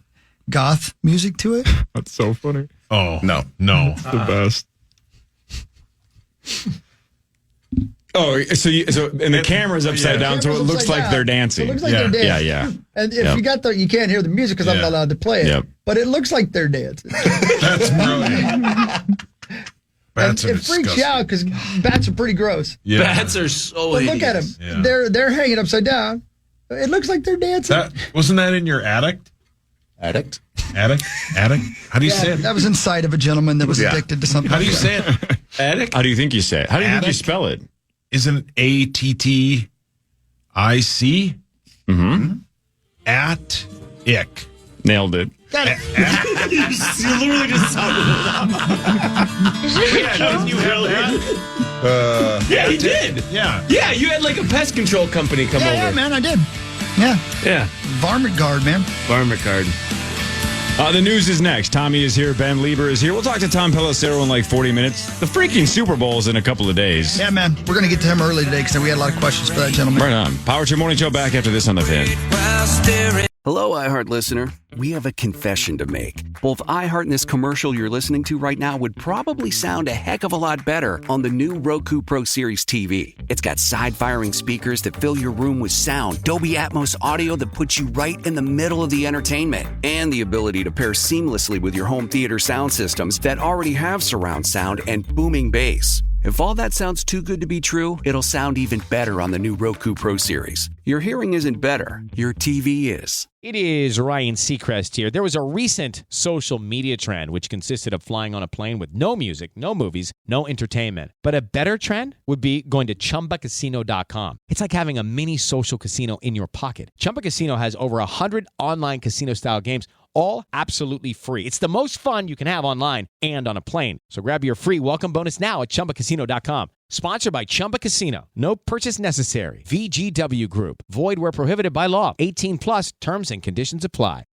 goth music to it? That's so funny. Oh, no. It's the best. Oh, and the camera's upside down, so it looks like they're dancing. It looks like they're dancing. Yeah. And if you can't hear the music because I'm not allowed to play it. Yep. But it looks like they're dancing. That's brilliant. Bats and are it freaks disgusting. you out because bats are pretty gross. Yeah. Bats are so But look at them. Yeah. They're hanging upside down. It looks like they're dancing. Wasn't that in your attic? Addict? Addict? How do you say it? That was inside of a gentleman that was Yeah. addicted to something. How do you say it? Addict? How do you think you say it? How do you think you Addict? spell it? Isn't it ATTIC? Mm-hmm. At-ic. Nailed it. You literally just sounded it out. Didn't you have that? Yeah, he did. Yeah. Yeah, you had like a pest control company come over. Yeah, man, I did. Yeah. Yeah. Varmint guard, man. Varmint guard. The news is next. Tommy is here. Ben Lieber is here. We'll talk to Tom Pelissero in like 40 minutes. The freaking Super Bowl is in a couple of days. Yeah, man. We're going to get to him early today because we had a lot of questions for that gentleman. Right on. Power Trip Morning Show back after this on the Fan. Hello, iHeart listener. We have a confession to make. Both iHeart and this commercial you're listening to right now would probably sound a heck of a lot better on the new Roku Pro Series TV. It's got side-firing speakers that fill your room with sound, Dolby Atmos audio that puts you right in the middle of the entertainment, and the ability to pair seamlessly with your home theater sound systems that already have surround sound and booming bass. If all that sounds too good to be true, it'll sound even better on the new Roku Pro Series. Your hearing isn't better, your TV is. It is Ryan Seacrest here. There was a recent social media trend which consisted of flying on a plane with no music, no movies, no entertainment. But a better trend would be going to ChumbaCasino.com. It's like having a mini social casino in your pocket. Chumba Casino has over 100 online casino-style games, all absolutely free. It's the most fun you can have online and on a plane. So grab your free welcome bonus now at ChumbaCasino.com. Sponsored by Chumba Casino. No purchase necessary. VGW Group. Void where prohibited by law. 18 plus terms and conditions apply.